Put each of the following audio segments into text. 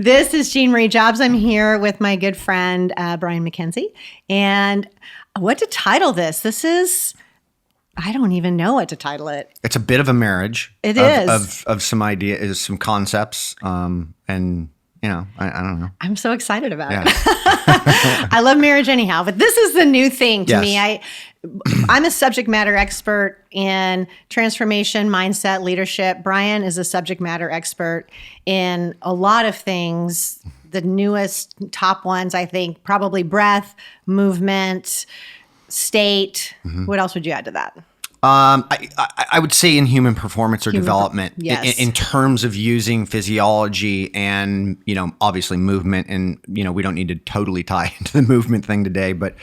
This is Jean Marie Jobs. I'm here with my good friend, Brian Mackenzie. And what to title this? This is, I don't even know what to title it. It's a bit of a marriage. It is. Of some ideas, some concepts. And, you know, I don't know. I'm so excited about it. I love marriage anyhow, but this is the new thing to me. I'm a subject matter expert in transformation, mindset, leadership. Brian is a subject matter expert in a lot of things. The newest top ones, I think, probably breath, movement, state. Mm-hmm. What else would you add to that? I would say in human performance or development, yes. in terms of using physiology and, you know, obviously movement, and, you know, we don't need to totally tie into the movement thing today, but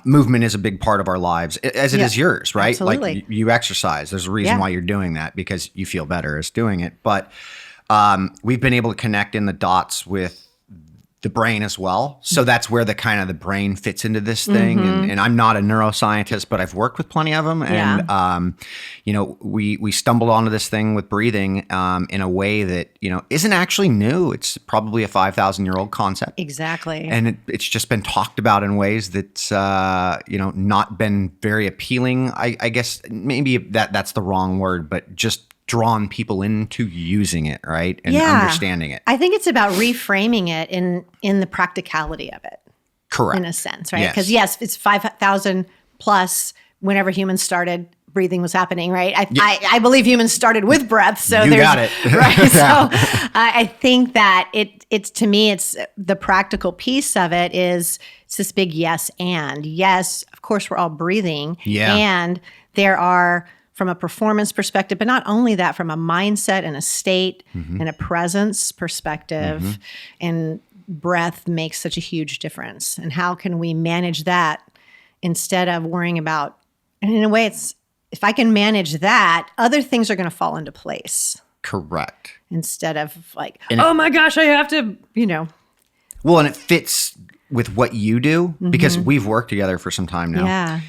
movement is a big part of our lives, as it is yours, right? Absolutely. Like you exercise. There's a reason why you're doing that, because you feel better as doing it. But we've been able to connect in the dots with the brain as well. So that's where the kind of the brain fits into this thing. Mm-hmm. And I'm not a neuroscientist, but I've worked with plenty of them. And, you know, we stumbled onto this thing with breathing in a way that, you know, isn't actually new. It's probably a 5,000-year-old concept. Exactly. And it's just been talked about in ways that's, you know, not been very appealing. I guess maybe that's the wrong word, but just drawn people into using it, right? And understanding it. I think it's about reframing it in the practicality of it. Correct. In a sense, right? Because yes, it's 5,000 plus whenever humans started, breathing was happening, right? I believe humans started with breath. So you got it. Right. So I think that it's to me, it's the practical piece of it is it's this big yes and. Yes, of course, we're all breathing. Yeah. And there are, from a performance perspective, but not only that, from a mindset and a state and a presence perspective, and breath makes such a huge difference. And how can we manage that instead of worrying about, and in a way, it's, if I can manage that, other things are going to fall into place. Correct. Instead of like, my gosh, I have to, you know. Well, and it fits with what you do, because we've worked together for some time now. Yeah.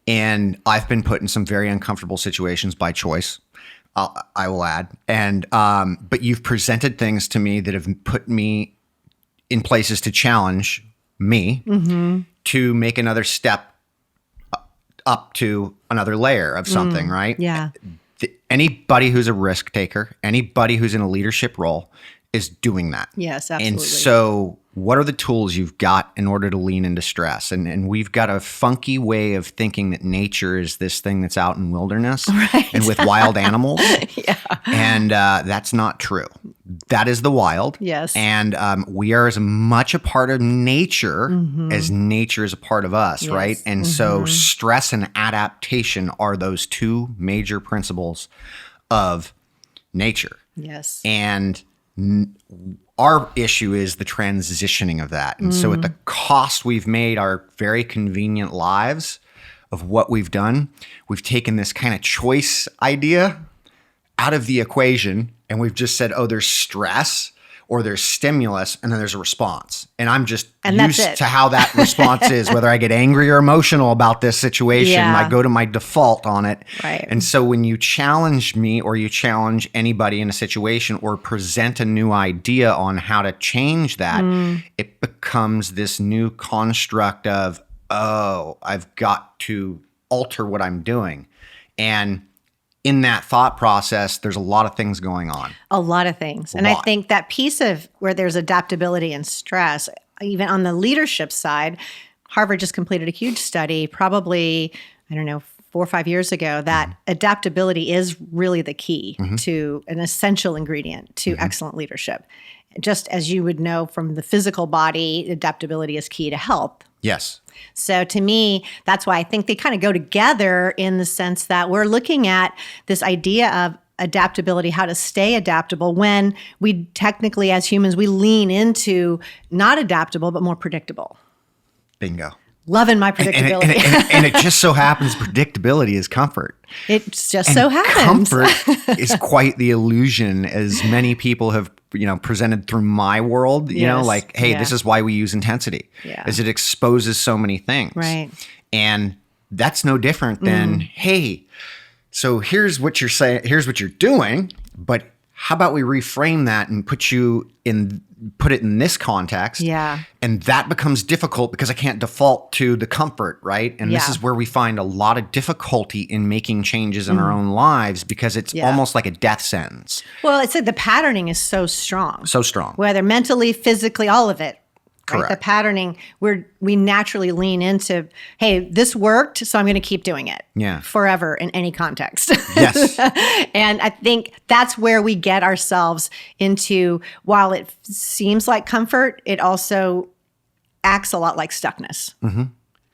And I've been put in some very uncomfortable situations by choice, I will add. And but you've presented things to me that have put me in places to challenge me to make another step up to another layer of something, right? Yeah. Anybody who's a risk taker, anybody who's in a leadership role is doing that. Yes, absolutely. And so what are the tools you've got in order to lean into stress? And we've got a funky way of thinking that nature is this thing that's out in wilderness and with wild animals. And that's not true. That is the wild. Yes. And we are as much a part of nature as nature is a part of us, right? And so stress and adaptation are those two major principles of nature. Yes. And our issue is the transitioning of that. And so at the cost we've made our very convenient lives of what we've done, we've taken this kind of choice idea out of the equation, and we've just said, oh, there's stress or there's stimulus, and then there's a response. And I'm just used to how that response is, whether I get angry or emotional about this situation, I go to my default on it. Right. And so when you challenge me or you challenge anybody in a situation or present a new idea on how to change that, it becomes this new construct of, oh, I've got to alter what I'm doing. And in that thought process, there's a lot of things going on. A lot of things. And I think that piece of where there's adaptability and stress, even on the leadership side, Harvard just completed a huge study, probably, 4 or 5 years ago, that adaptability is really the key to an essential ingredient to excellent leadership. Just as you would know from the physical body, adaptability is key to health. Yes. So to me, that's why I think they kind of go together in the sense that we're looking at this idea of adaptability, how to stay adaptable when we technically, as humans, we lean into not adaptable, but more predictable. Bingo. Loving my predictability. And it just so happens predictability is comfort. It just so happens. Comfort is quite the illusion, as many people have presented through my world, like, hey, this is why we use intensity, is it exposes so many things. Right. And that's no different than, hey, so here's what you're saying, here's what you're doing, but how about we reframe that and put it in this context? Yeah. And that becomes difficult because I can't default to the comfort, right? And this is where we find a lot of difficulty in making changes in our own lives because it's almost like a death sentence. Well, it's like the patterning is so strong. So strong. Whether mentally, physically, all of it. Correct. Right? The patterning, we naturally lean into, hey, this worked, so I'm going to keep doing it. Yeah. Forever in any context. Yes. And I think that's where we get ourselves into, while it seems like comfort, it also acts a lot like stuckness. Mm-hmm.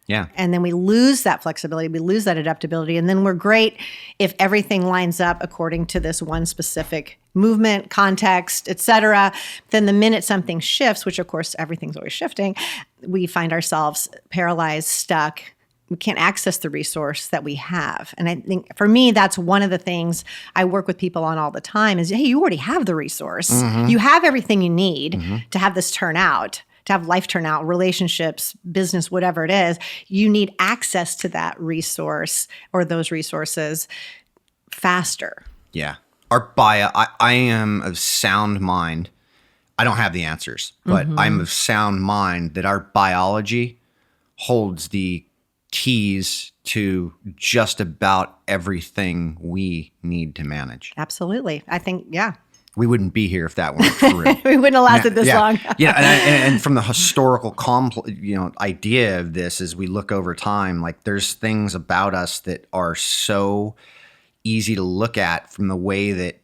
Yeah. And then we lose that flexibility, we lose that adaptability, and then we're great if everything lines up according to this one specific movement, context, et cetera. Then the minute something shifts, which of course everything's always shifting, we find ourselves paralyzed, stuck. We can't access the resource that we have. And I think for me, that's one of the things I work with people on all the time is, hey, you already have the resource. You have everything you need to have this turn out, to have life turn out, relationships, business, whatever it is. You need access to that resource or those resources faster. Yeah. I am of sound mind. I don't have the answers, but I'm of sound mind that our biology holds the keys to just about everything we need to manage. Absolutely. I think, yeah. We wouldn't be here if that weren't true. We wouldn't have lasted this long. Yeah, and from the historical idea of this, as we look over time, like there's things about us that are so easy to look at from the way that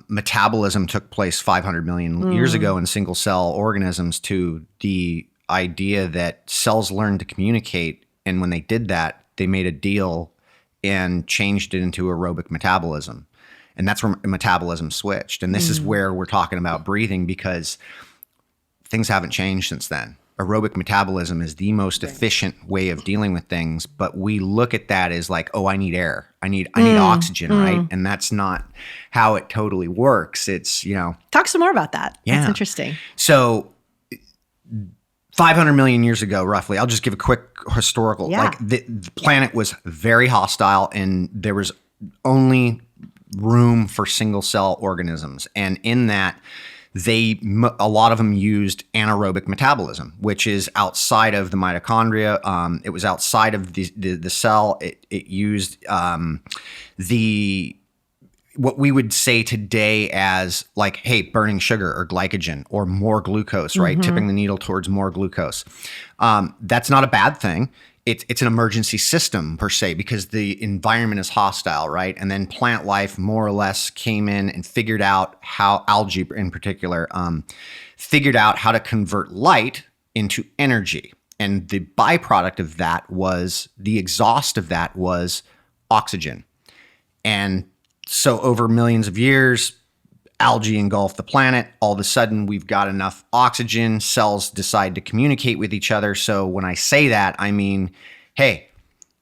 metabolism took place 500 million years ago in single cell organisms to the idea that cells learned to communicate. And when they did that, they made a deal and changed it into aerobic metabolism. And that's where metabolism switched. And this is where we're talking about breathing because things haven't changed since then. Aerobic metabolism is the most efficient way of dealing with things, but we look at that as like, oh, I need air. I need oxygen, right? And that's not how it totally works. It's, Talk some more about that. Yeah. That's interesting. So 500 million years ago, roughly, I'll just give a quick historical. Yeah. Like the planet was very hostile and there was only room for single cell organisms. And in that, a lot of them used anaerobic metabolism, which is outside of the mitochondria. It was outside of the cell. It used what we would say today as like, hey, burning sugar or glycogen or more glucose, right? Tipping the needle towards more glucose. That's not a bad thing. It's an emergency system per se because the environment is hostile, right? And then plant life more or less came in and figured out how, algae in particular, figured out how to convert light into energy. And the byproduct of that was, the exhaust of that was oxygen. And so over millions of years, algae engulfed the planet. All of a sudden, we've got enough oxygen. Cells decide to communicate with each other. So when I say that, I mean, hey,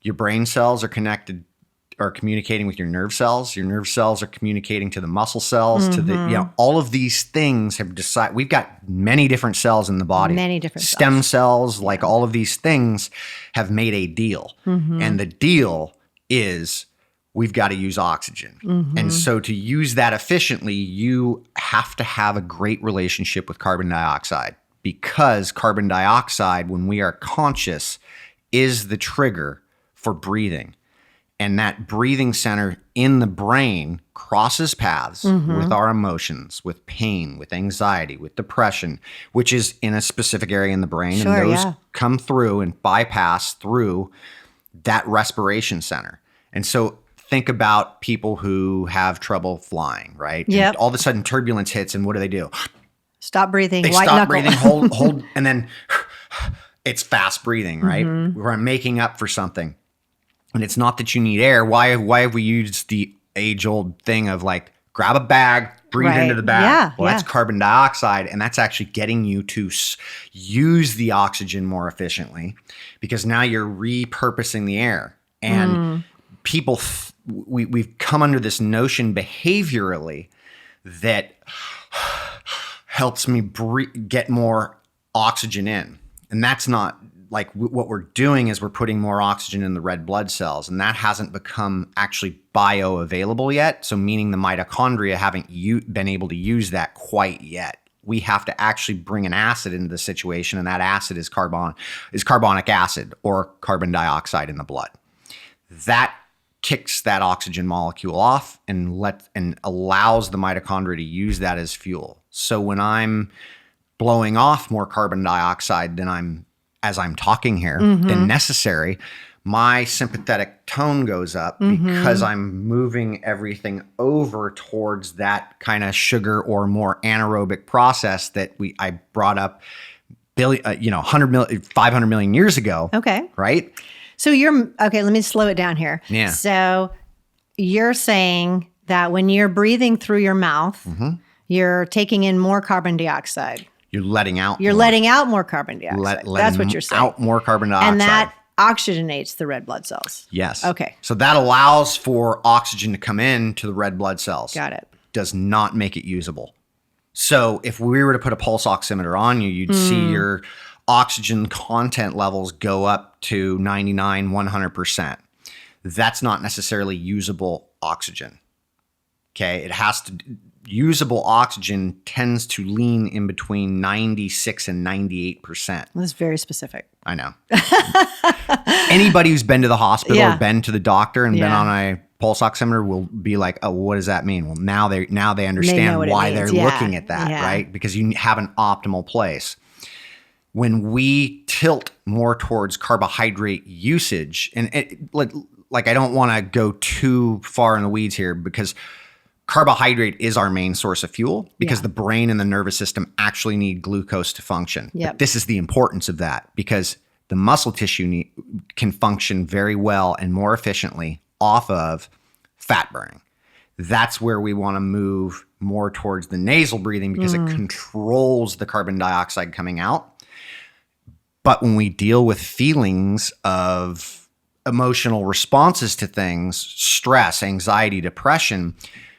your brain cells are communicating with your nerve cells. Your nerve cells are communicating to the muscle cells. To the all of these things have decided. We've got many different cells in the body. Many different stem cells. Like all of these things have made a deal, and the deal is, we've got to use oxygen. And so to use that efficiently, you have to have a great relationship with carbon dioxide because carbon dioxide, when we are conscious, is the trigger for breathing. And that breathing center in the brain crosses paths with our emotions, with pain, with anxiety, with depression, which is in a specific area in the brain. Sure, and those come through and bypass through that respiration center. And so think about people who have trouble flying, right? Yep. And all of a sudden turbulence hits and what do? Stop breathing. They white stop knuckle. breathing, hold, and then it's fast breathing, right? We're making up for something. And it's not that you need air. Why have we used the age-old thing of like, grab a bag, breathe into the bag? That's carbon dioxide, and that's actually getting you to use the oxygen more efficiently because now you're repurposing the air. And people, we've come under this notion behaviorally that helps me get more oxygen in. And that's not what we're doing is we're putting more oxygen in the red blood cells, and that hasn't become actually bioavailable yet. So meaning the mitochondria haven't been able to use that quite yet. We have to actually bring an acid into the situation, and that acid is carbonic acid or carbon dioxide in the blood. That kicks that oxygen molecule off and allows the mitochondria to use that as fuel. So when I'm blowing off more carbon dioxide as I'm talking here than necessary, my sympathetic tone goes up because I'm moving everything over towards that kind of sugar or more anaerobic process that I brought up 500 million years ago. Okay. Right? So okay, let me slow it down here. Yeah. So you're saying that when you're breathing through your mouth, you're taking in more carbon dioxide. You're letting out letting out more carbon dioxide. That's what you're saying. Out more carbon dioxide. And that oxygenates the red blood cells. Yes. Okay. So that allows for oxygen to come in to the red blood cells. Got it. Does not make it usable. So if we were to put a pulse oximeter on you, you'd see your oxygen content levels go up to 99, 100%. That's not necessarily usable oxygen. Okay. Usable oxygen tends to lean in between 96 and 98%. That's very specific. I know. Anybody who's been to the hospital or been to the doctor and been on a pulse oximeter will be like, oh, what does that mean? Well, now they understand why they're looking at that, right? Because you have an optimal place. When we tilt more towards carbohydrate usage, and I don't want to go too far in the weeds here because carbohydrate is our main source of fuel because the brain and the nervous system actually need glucose to function. Yep. But this is the importance of that because the muscle tissue can function very well and more efficiently off of fat burning. That's where we want to move more towards the nasal breathing because it controls the carbon dioxide coming out. But when we deal with feelings of emotional responses to things, stress, anxiety, depression,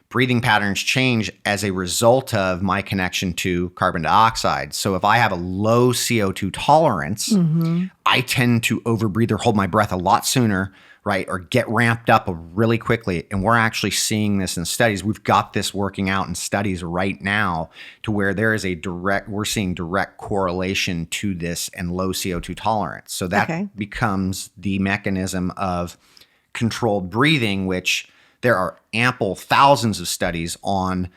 breathing patterns change as a result of my connection to carbon dioxide. So if I have a low CO2 tolerance, I tend to overbreathe or hold my breath a lot sooner, right? Or get ramped up really quickly. And we're actually seeing this in studies. We've got this working out in studies right now to where there is we're seeing direct correlation to this and low CO2 tolerance. So that becomes the mechanism of controlled breathing, which there are ample thousands of studies on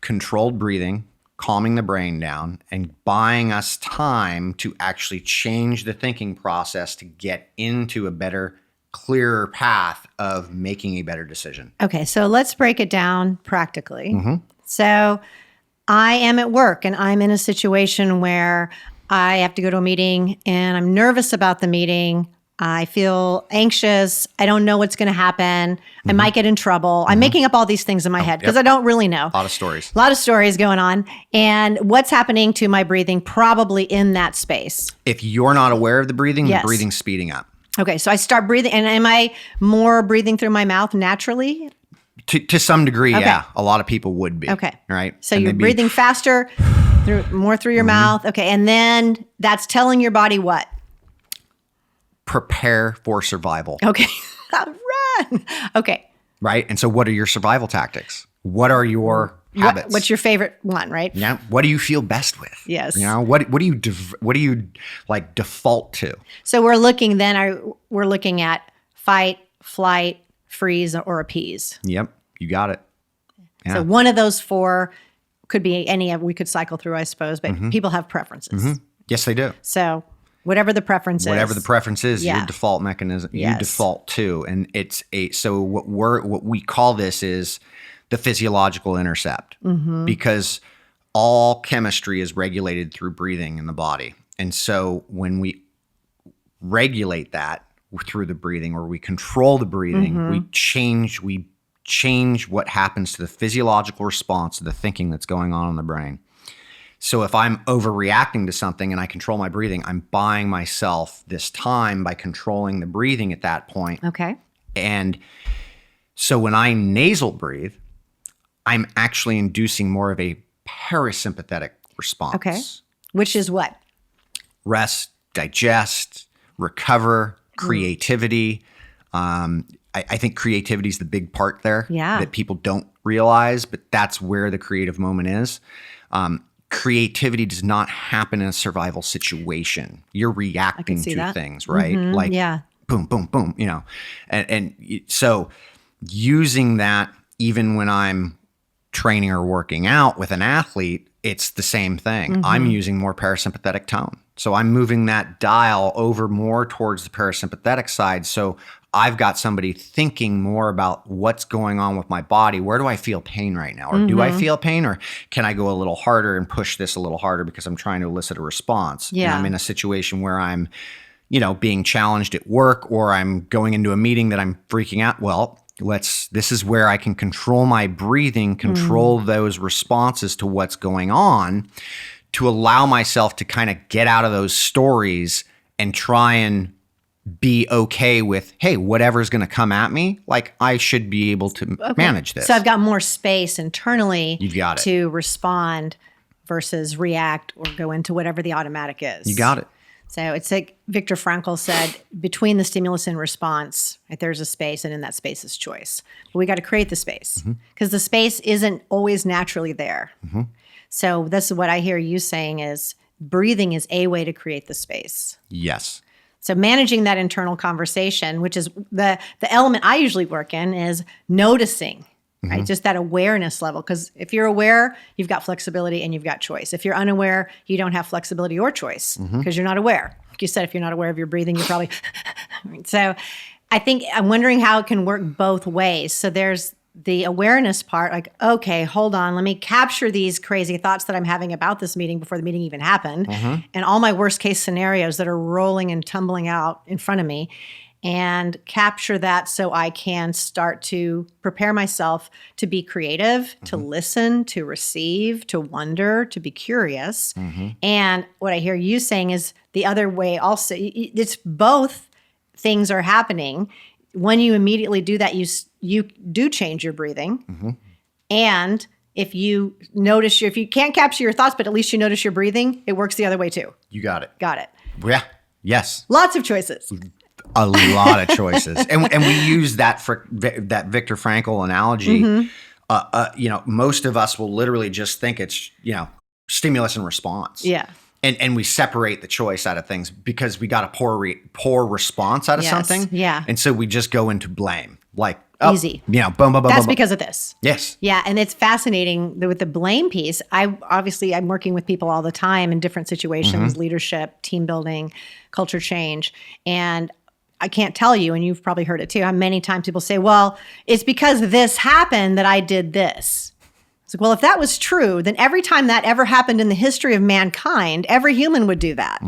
controlled breathing, calming the brain down, and buying us time to actually change the thinking process to get into a better, clearer path of making a better decision. Okay, so let's break it down practically. So I am at work and I'm in a situation where I have to go to a meeting and I'm nervous about the meeting. I feel anxious. I don't know what's going to happen. I might get in trouble. I'm making up all these things in my head because I don't really know. A lot of stories. A lot of stories going on. And what's happening to my breathing probably in that space. If you're not aware of the breathing breathing's speeding up. Okay, so I start breathing. And am I more breathing through my mouth naturally? To some degree, yeah. A lot of people would be. Okay. Right? So you're breathing faster, more through your mouth. Okay, and then that's telling your body what? Prepare for survival. Okay. Run. Okay. Right? And so what are your survival tactics? What are your habits? What's your favorite one, right? Yeah. What do you feel best with? Yes. You know, what do you like default to? So we're looking at fight, flight, freeze, or appease. Yep. You got it. Yeah. So one of those four could be any of we could cycle through, I suppose, but people have preferences. Yes, they do. So whatever the preference is, your default mechanism, you default to. And so what we call this is the physiological intercept because all chemistry is regulated through breathing in the body. And so when we regulate that through the breathing or we control the breathing, we change what happens to the physiological response to the thinking that's going on in the brain. So if I'm overreacting to something and I control my breathing, I'm buying myself this time by controlling the breathing at that point. Okay. And so when I nasal breathe, I'm actually inducing more of a parasympathetic response. Okay. Which is what? Rest, digest, recover, creativity. I think creativity is the big part there that people don't realize, but that's where the creative moment is. Creativity does not happen in a survival situation. You're reacting to things, right? Like boom, boom, boom, you know. And so using that even when I'm training or working out with an athlete, it's the same thing. I'm using more parasympathetic tone. So I'm moving that dial over more towards the parasympathetic side. So I've got somebody thinking more about what's going on with my body. Where do I feel pain right now? Or do I feel pain? Or can I go a little harder and push this a little harder because I'm trying to elicit a response? Yeah. And I'm in a situation where I'm, you know, being challenged at work, or I'm going into a meeting that I'm freaking out. Well, this is where I can control my breathing, control those responses to what's going on, to allow myself to kind of get out of those stories and try and be okay with, hey, whatever's going to come at me, like I should be able to manage this. So I've got more space internally You've got it. to respond versus react or go into whatever the automatic is. You got it. So it's like Viktor Frankl said, between the stimulus and response, right, there's a space, and in that space is choice. But we got to create the space because the space isn't always naturally there. So this is what I hear you saying is breathing is a way to create the space. Yes. So managing that internal conversation, which is the element I usually work in, is noticing, right? Just that awareness level. Because if you're aware, you've got flexibility and you've got choice. If you're unaware, you don't have flexibility or choice because you're not aware. Like you said, if you're not aware of your breathing, you're probably... So I think I'm wondering how it can work both ways. So there's the awareness part, like, okay, hold on, let me capture these crazy thoughts that I'm having about this meeting before the meeting even happened, and all my worst case scenarios that are rolling and tumbling out in front of me, and capture that so I can start to prepare myself to be creative, to listen, to receive, to wonder, to be curious. And what I hear you saying is the other way also, it's both things are happening. When you immediately do that, you do change your breathing. And if you notice, if you can't capture your thoughts, but at least you notice your breathing, it works the other way too. You got it. Got it. Yeah. Yes. Lots of choices. A lot of choices. And we use that for that Viktor Frankl analogy. You know, most of us will literally just think it's, you know, stimulus and response. Yeah. And we separate the choice out of things because we got a poor response out of something. Yeah. And so we just go into blame. Like, easy. You know, boom, boom, boom. That's boom, because of this. Yes. Yeah. And it's fascinating with the blame piece. I'm working with people all the time in different situations, leadership, team building, culture change. And I can't tell you, and you've probably heard it too, how many times people say, well, it's because this happened that I did this. It's like, well, if that was true, then every time that ever happened in the history of mankind, every human would do that.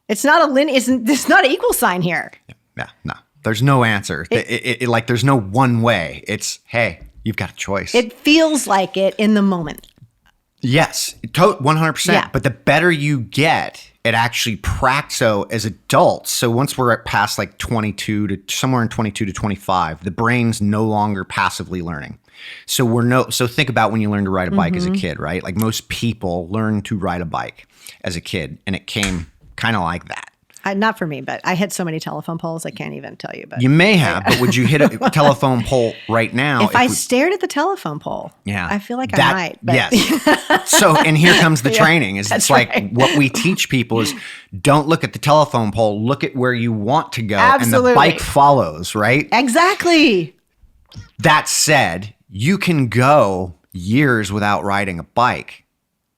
It's not it's not an equal sign here. Yeah, no. There's no answer. Like there's no one way. It's, hey, you've got a choice. It feels like it in the moment. Yes, 100%. Yeah. But the better you get at actually practice as adults. So once we're at past like 22 to somewhere in 22 to 25, the brain's no longer passively learning. So think about when you learned to ride a bike as a kid, right? Like most people learn to ride a bike as a kid, and it came kind of like that. Not for me, but I hit so many telephone poles, I can't even tell you. But you may have, but would you hit a telephone pole right now? If I stared at the telephone pole, I feel like I might. But. Yes. So, and here comes the training. It's like right. What we teach people is don't look at the telephone pole, look at where you want to go, Absolutely. And the bike follows, right? Exactly. That said, you can go years without riding a bike,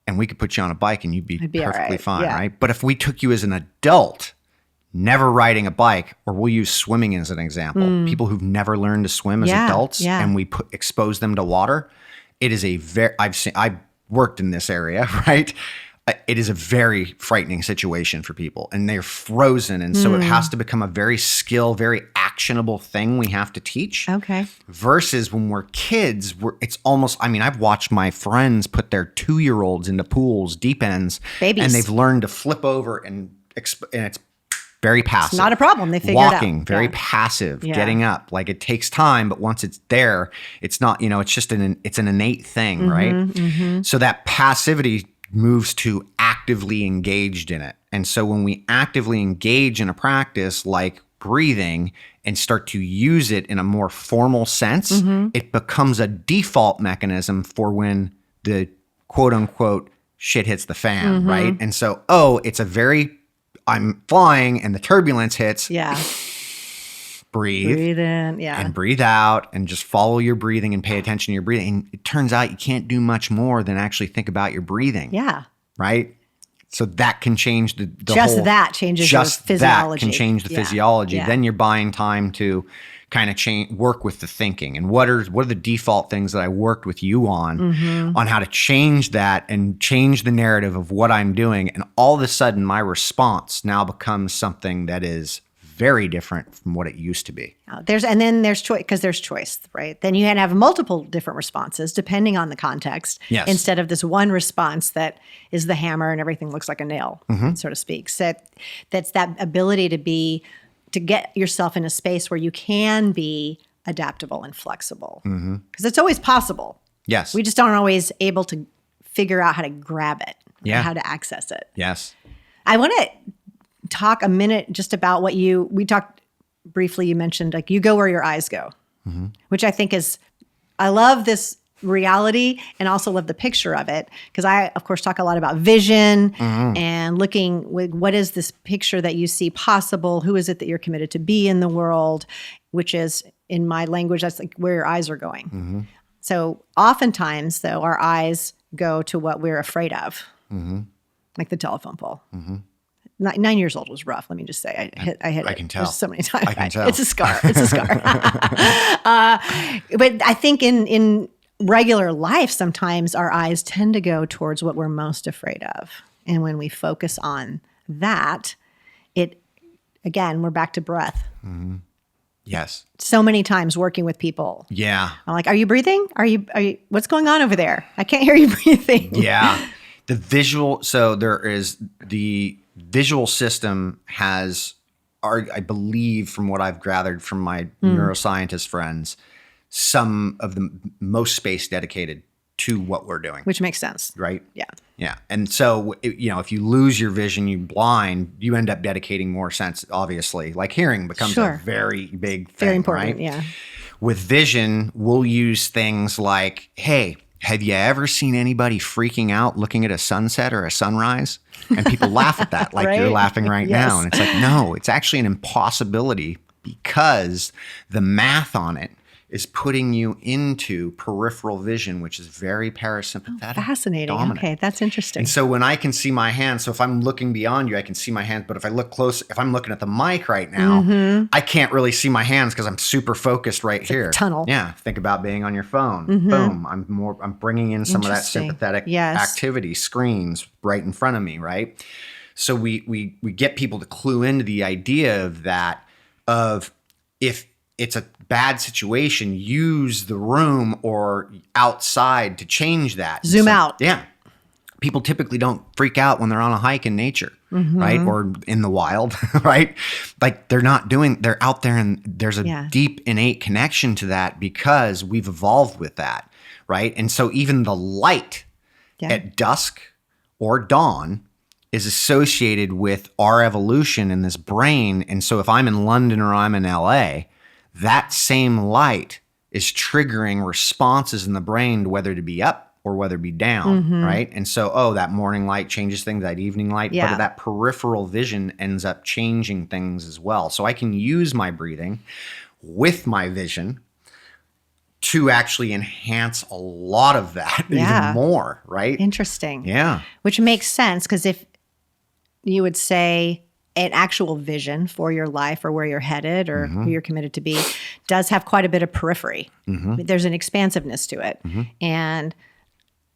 and we could put you on a bike and you'd be perfectly right. fine, Yeah. right? But if we took you as an adult, never riding a bike, or we'll use swimming as an example, people who've never learned to swim as adults, and we expose them to water, it is I've worked in this area, right? It is a very frightening situation for people, and they're frozen. And so it has to become a very very actionable thing we have to teach. Okay. Versus when we're kids, it's almost, I mean, I've watched my friends put their 2-year-olds into pools, deep ends, Babies. and they've learned to flip over and it's very passive. It's not a problem. They figure Walking, it out. very passive, getting up. Like it takes time, but once it's there, it's not, it's just it's an innate thing, right? So that passivity moves to actively engaged in it. And so when we actively engage in a practice like breathing and start to use it in a more formal sense, it becomes a default mechanism for when the quote unquote shit hits the fan, right? And so, I'm flying and the turbulence hits. Yeah. Breathe in, yeah. And breathe out and just follow your breathing and pay attention to your breathing. And it turns out you can't do much more than actually think about your breathing. Yeah. Right? So that can change the just whole, that changes just your physiology. That can change the physiology. Yeah. Then you're buying time to kind of work with the thinking. And what are the default things that I worked with you on how to change that and change the narrative of what I'm doing. And all of a sudden my response now becomes something that is very different from what it used to be. There's choice, because there's choice, right? Then you can have multiple different responses depending on the context, instead of this one response that is the hammer and everything looks like a nail, so to speak. So that's that ability to get yourself in a space where you can be adaptable and flexible, because it's always possible. Yes. We just aren't always able to figure out how to grab it, Yeah. and how to access it. Yes. I want to talk a minute just about we talked briefly, you mentioned like you go where your eyes go, which I think I love this reality and also love the picture of it, because I, of course, talk a lot about vision and looking with what is this picture that you see possible, who is it that you're committed to be in the world, which is, in my language, that's like where your eyes are going. So oftentimes, though, our eyes go to what we're afraid of, like the telephone pole. 9 years old was rough. Let me just say, I hit it. I can tell. So many times. I can tell. It's a scar. It's a scar. But I think in regular life, sometimes our eyes tend to go towards what we're most afraid of. And when we focus on that, again, we're back to breath. Yes. So many times working with people. Yeah. I'm like, are you breathing? Are you, what's going on over there? I can't hear you breathing. Yeah. The visual system has, I believe, from what I've gathered from my neuroscientist friends, some of the most space dedicated to what we're doing. Which makes sense. Right? Yeah. Yeah. And so, if you lose your vision, you blind, you end up dedicating more sense, obviously. Like hearing becomes a very big thing, very important, right? Yeah. With vision, we'll use things like, hey, have you ever seen anybody freaking out looking at a sunset or a sunrise? And people laugh at that like right? You're laughing right Yes. now. And it's like, no, it's actually an impossibility, because the math on it is putting you into peripheral vision, which is very parasympathetic. Fascinating. Dominant. Okay, that's interesting. And so when I can see my hands, so if I'm looking beyond you, I can see my hands. But if I look close, if I'm looking at the mic right now, I can't really see my hands because I'm super focused right here. Like a tunnel. Yeah. Think about being on your phone. Boom. I'm bringing in some of that sympathetic activity, screens right in front of me, right? So we get people to clue into the idea of that, of if it's a bad situation, use the room or outside to change that. Zoom out. Yeah. People typically don't freak out when they're on a hike in nature, right? Or in the wild, right? Like they're out there, and there's a deep innate connection to that because we've evolved with that, right? And so even the light at dusk or dawn is associated with our evolution in this brain. And so if I'm in London or I'm in LA, that same light is triggering responses in the brain to whether to be up or whether to be down, right? And so, that morning light changes things, that evening light, but that peripheral vision ends up changing things as well. So I can use my breathing with my vision to actually enhance a lot of that even more, right? Interesting. Yeah. Which makes sense, because if you would say an actual vision for your life or where you're headed or who you're committed to be does have quite a bit of periphery. There's an expansiveness to it. And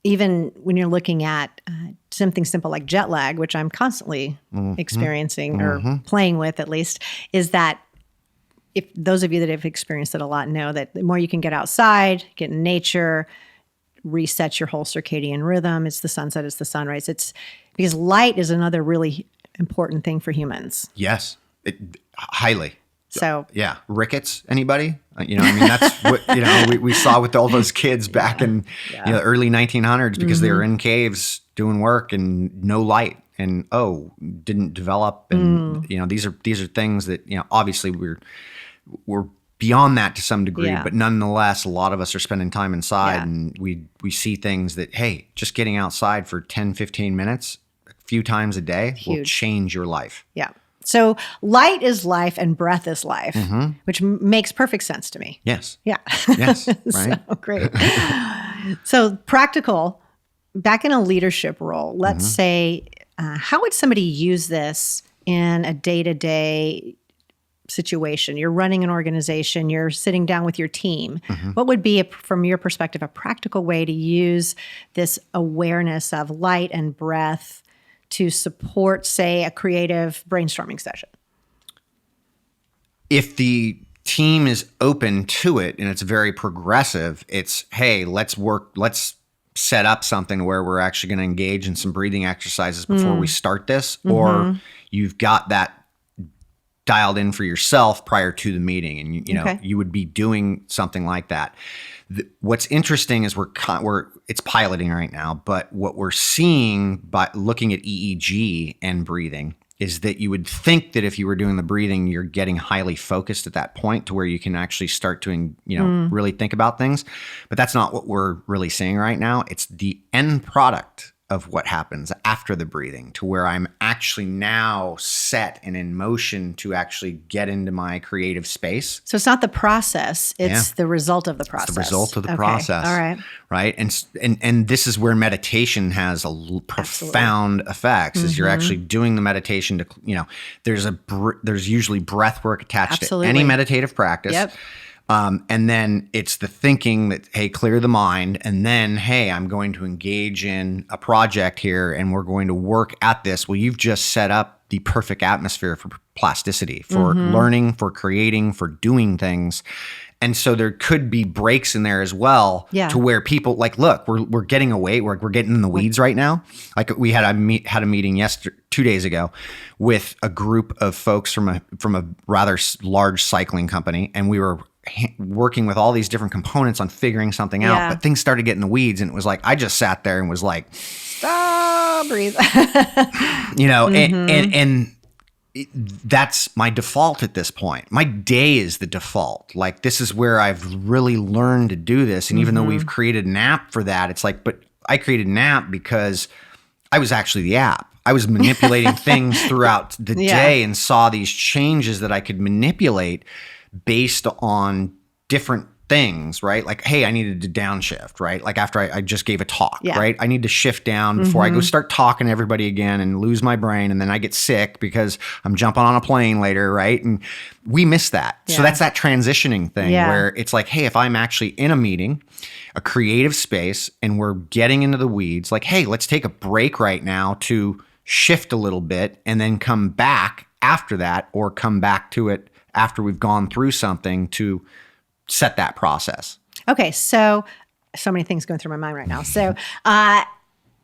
even when you're looking at something simple like jet lag, which I'm constantly experiencing or playing with at least, is that if those of you that have experienced it a lot know that the more you can get outside, get in nature, reset your whole circadian rhythm. It's the sunset, it's the sunrise. It's because light is another really important thing for humans. Yes, highly. So yeah, rickets. Anybody? I mean, that's what we saw with all those kids back in the early 1900s because they were in caves doing work and no light and didn't develop and these are things that obviously we're beyond that to some degree, but nonetheless, a lot of us are spending time inside and we see things that, hey, just getting outside for 10, 15 minutes a few times a day will change your life. Yeah. So light is life and breath is life, which makes perfect sense to me. Yes. Yeah. Yes. Right. So great. So practical, back in a leadership role, let's say, how would somebody use this in a day-to-day situation? You're running an organization, you're sitting down with your team. What would be, from your perspective, a practical way to use this awareness of light and breath to support, say, a creative brainstorming session? If the team is open to it and it's very progressive, it's, hey, let's set up something where we're actually going to engage in some breathing exercises before we start this, or you've got that dialed in for yourself prior to the meeting, and you would be doing something like that. What's interesting is it's piloting right now, but what we're seeing by looking at EEG and breathing is that you would think that if you were doing the breathing, you're getting highly focused at that point to where you can actually start to, really think about things. But that's not what we're really seeing right now. It's the end product of what happens after the breathing, to where I'm actually now set and in motion to actually get into my creative space. So it's not the process, it's the result of the process. It's the result of the process. All right. Right. And this is where meditation has profound effects, is you're actually doing the meditation to, there's usually breath work attached to any meditative practice. Yep. And then it's the thinking that, hey, clear the mind. And then, hey, I'm going to engage in a project here and we're going to work at this. Well, you've just set up the perfect atmosphere for plasticity, for learning, for creating, for doing things. And so there could be breaks in there as well, to where people like, look, we're getting away. We're getting in the weeds right now. Like we had a meeting 2 days ago with a group of folks from a rather large cycling company, and we were working with all these different components on figuring something out, but things started getting in the weeds, and it was like I just sat there and was like, stop, breathe. And that's my default at this point. My day is the default. Like, this is where I've really learned to do this. And even though we've created an app for that, it's like, but I created an app because I was actually the app. I was manipulating things throughout the day and saw these changes that I could manipulate based on different things, right? Like, hey, I needed to downshift, right? Like after I just gave a talk, right? I need to shift down before I go start talking to everybody again and lose my brain. And then I get sick because I'm jumping on a plane later, right? And we miss that. So that's that transitioning thing where it's like, hey, if I'm actually in a meeting, a creative space, and we're getting into the weeds, like, hey, let's take a break right now to shift a little bit and then come back after that, or come back to it after we've gone through something to set that process. Okay, so many things going through my mind right now. So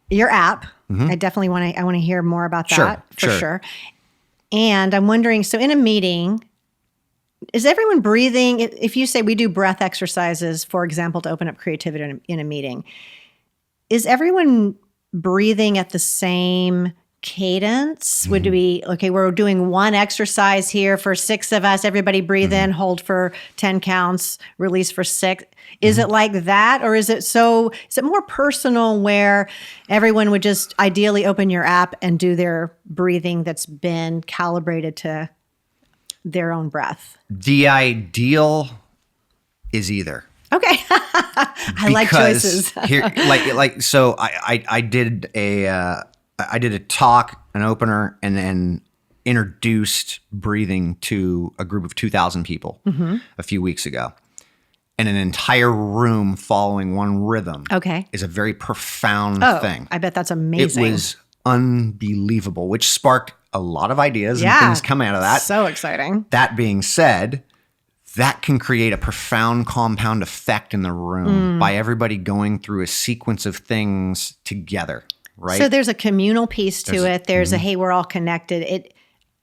your app, I definitely want to hear more about that for sure. And I'm wondering, so in a meeting, is everyone breathing? If you say we do breath exercises, for example, to open up creativity in a meeting, is everyone breathing at the same cadence? Would we, we're doing one exercise here for 6 of us, everybody breathe in, hold for 10 counts, release for 6. Is it like that? Or is it more personal where everyone would just ideally open your app and do their breathing that's been calibrated to their own breath? The ideal is either. Okay. I like choices. Here, so I did a talk, an opener, and then introduced breathing to a group of 2,000 people a few weeks ago. And an entire room following one rhythm is a very profound thing. I bet that's amazing. It was unbelievable, which sparked a lot of ideas and things come out of that. So exciting. That being said, that can create a profound compound effect in the room by everybody going through a sequence of things together. Right. So there's a communal piece to it. There's a, hey, we're all connected.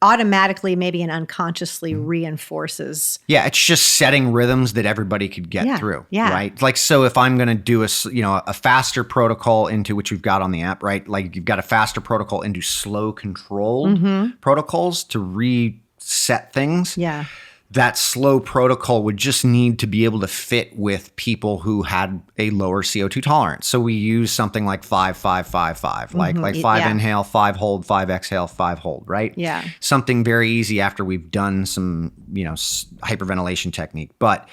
automatically, maybe and unconsciously reinforces. Yeah, it's just setting rhythms that everybody could get through, right? Like, so if I'm going to do a faster protocol into which we've got on the app, right? Like you've got a faster protocol into slow controlled protocols to reset things. Yeah. That slow protocol would just need to be able to fit with people who had a lower CO2 tolerance. So we use something like 5-5-5-5, like 5 inhale, 5 hold, 5 exhale, 5 hold, right? Yeah. Something very easy after we've done some, hyperventilation technique. But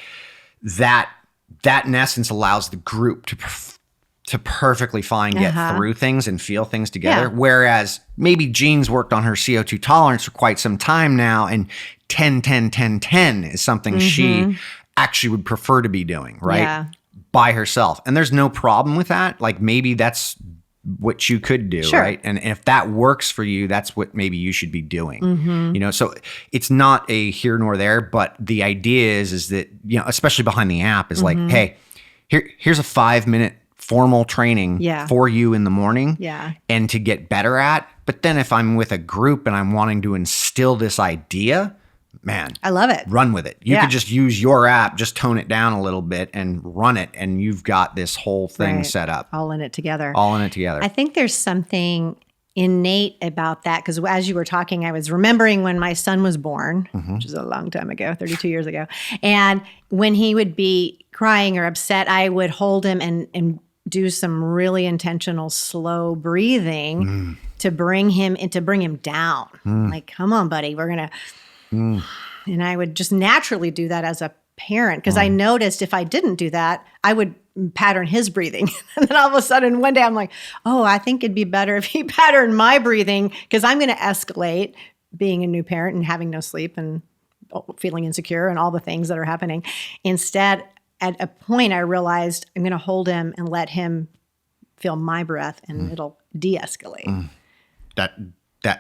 that in essence allows the group to perfectly fine get through things and feel things together. Yeah. Whereas maybe Jean's worked on her CO2 tolerance for quite some time now, and 10-10-10-10 is something she actually would prefer to be doing, right? Yeah. By herself. And there's no problem with that. Like maybe that's what you could do, right? And if that works for you, that's what maybe you should be doing. So it's not a here nor there, but the idea is that, especially behind the app is like, hey, here's a 5-minute formal training for you in the morning and to get better at. But then if I'm with a group and I'm wanting to instill this idea, man, I love it. Run with it. You could just use your app, just tone it down a little bit and run it. And you've got this whole thing set up. All in it together. I think there's something innate about that, because as you were talking, I was remembering when my son was born, which is a long time ago, 32 years ago. And when he would be crying or upset, I would hold him and do some really intentional slow breathing to bring him down. Like, come on, buddy, we're going to... And I would just naturally do that as a parent, because I noticed if I didn't do that, I would pattern his breathing. And then all of a sudden one day I'm like, oh, I think it'd be better if he patterned my breathing, because I'm going to escalate being a new parent and having no sleep and feeling insecure and all the things that are happening. Instead, at a point I realized I'm going to hold him and let him feel my breath, and it'll de-escalate.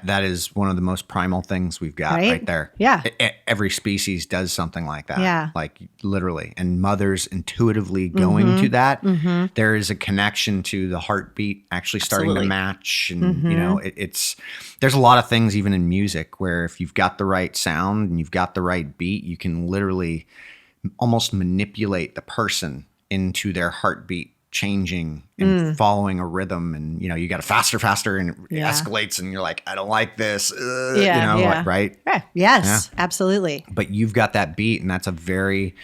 That is one of the most primal things we've got right there. Yeah. Every species does something like that. Yeah. Like literally. And mothers intuitively going to that. There is a connection to the heartbeat actually starting to match. And, there's a lot of things even in music where if you've got the right sound and you've got the right beat, you can literally almost manipulate the person into their heartbeat changing and following a rhythm, and you got a faster and it escalates, and you're like, I don't like this, right? Yes, absolutely. But you've got that beat, and that's a very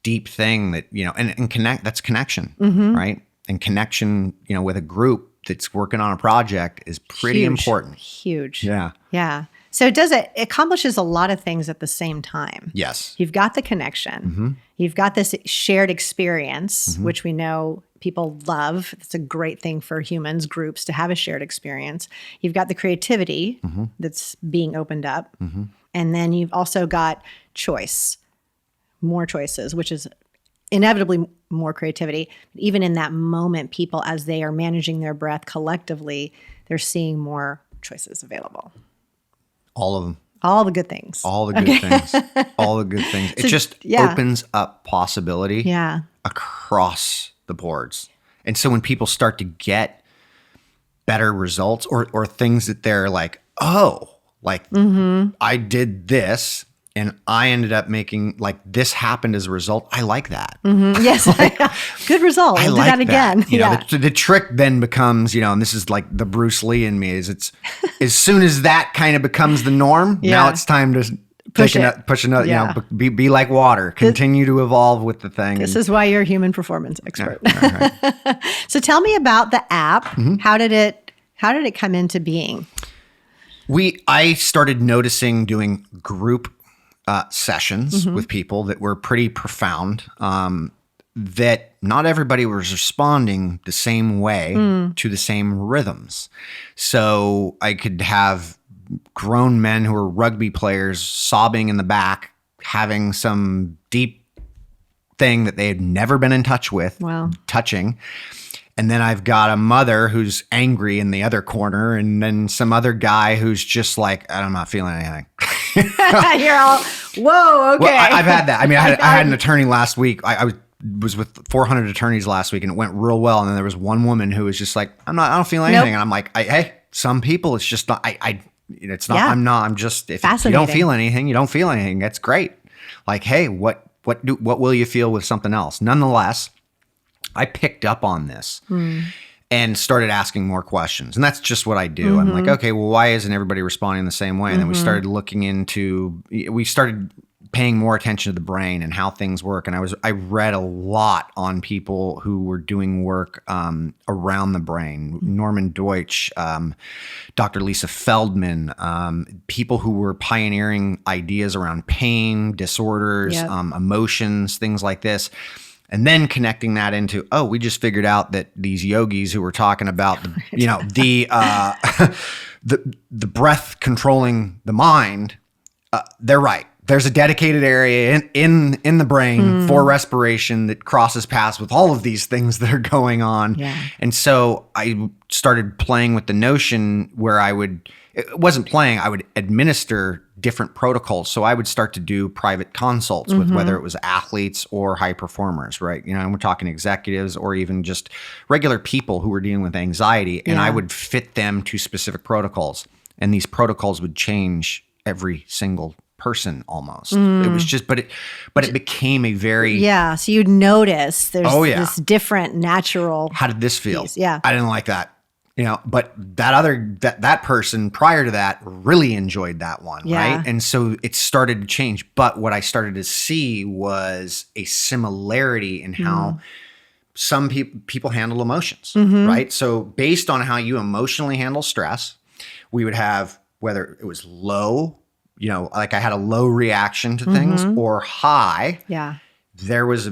deep thing that and connect. That's connection, right? And connection, with a group that's working on a project is pretty important. Huge. Yeah. So it accomplishes a lot of things at the same time. Yes. You've got the connection. You've got this shared experience, which we know people love. It's a great thing for humans, groups, to have a shared experience. You've got the creativity that's being opened up. And then you've also got more choices, which is inevitably more creativity. Even in that moment, people, as they are managing their breath collectively, they're seeing more choices available. All of them. All the good things. All the good things. All the good things. It just opens up possibility across the boards. And so when people start to get better results or things that they're like, I did this and I ended up making, like, this happened as a result. I like that. Yes. Good result. We'll do that again. The trick then becomes, and this is like the Bruce Lee in me, is it's as soon as that kind of becomes the norm, now it's time to push another, be like water, continue to evolve with the thing. This is why you're a human performance expert. Right. So tell me about the app. How did it come into being? I started noticing doing group sessions with people that were pretty profound, that not everybody was responding the same way to the same rhythms. So I could have grown men who were rugby players sobbing in the back, having some deep thing that they had never been in touch with, touching. And then I've got a mother who's angry in the other corner, and then some other guy who's just like, I'm not feeling anything. You're all, whoa, okay. Well, I've had that. I mean, I had an attorney last week. I was with 400 attorneys last week, and it went real well. And then there was one woman who was just like, I don't feel anything. And I'm like, hey, some people, it's just not, it's not, Yeah. I'm just, if you don't feel anything, you don't feel anything. That's great. Like, hey, what will you feel with something else? Nonetheless, I picked up on this and started asking more questions. And that's just what I do. I'm like, okay, well, why isn't everybody responding the same way? And then we started we started paying more attention to the brain and how things work. And I read a lot on people who were doing work around the brain. Norman Deutsch, Dr. Lisa Feldman, people who were pioneering ideas around pain, disorders, emotions, things like this. And then connecting that into, we just figured out that these yogis who were talking about the breath controlling the mind, they're right. There's a dedicated area in the brain for respiration that crosses paths with all of these things that are going on. Yeah. And so I started playing with the notion where I would administer different protocols. So I would start to do private consults with whether it was athletes or high performers, right? And we're talking executives or even just regular people who were dealing with anxiety. And I would fit them to specific protocols. And these protocols would change every single person almost. It was just, but it became a very so you'd notice there's this different natural. How did this feel? Piece. Yeah, I didn't like that. But that person prior to that really enjoyed that one, right? And so it started to change. But what I started to see was a similarity in how some people handle emotions, right? So based on how you emotionally handle stress, we would have, whether it was low, like I had a low reaction to things, or high. Yeah, there was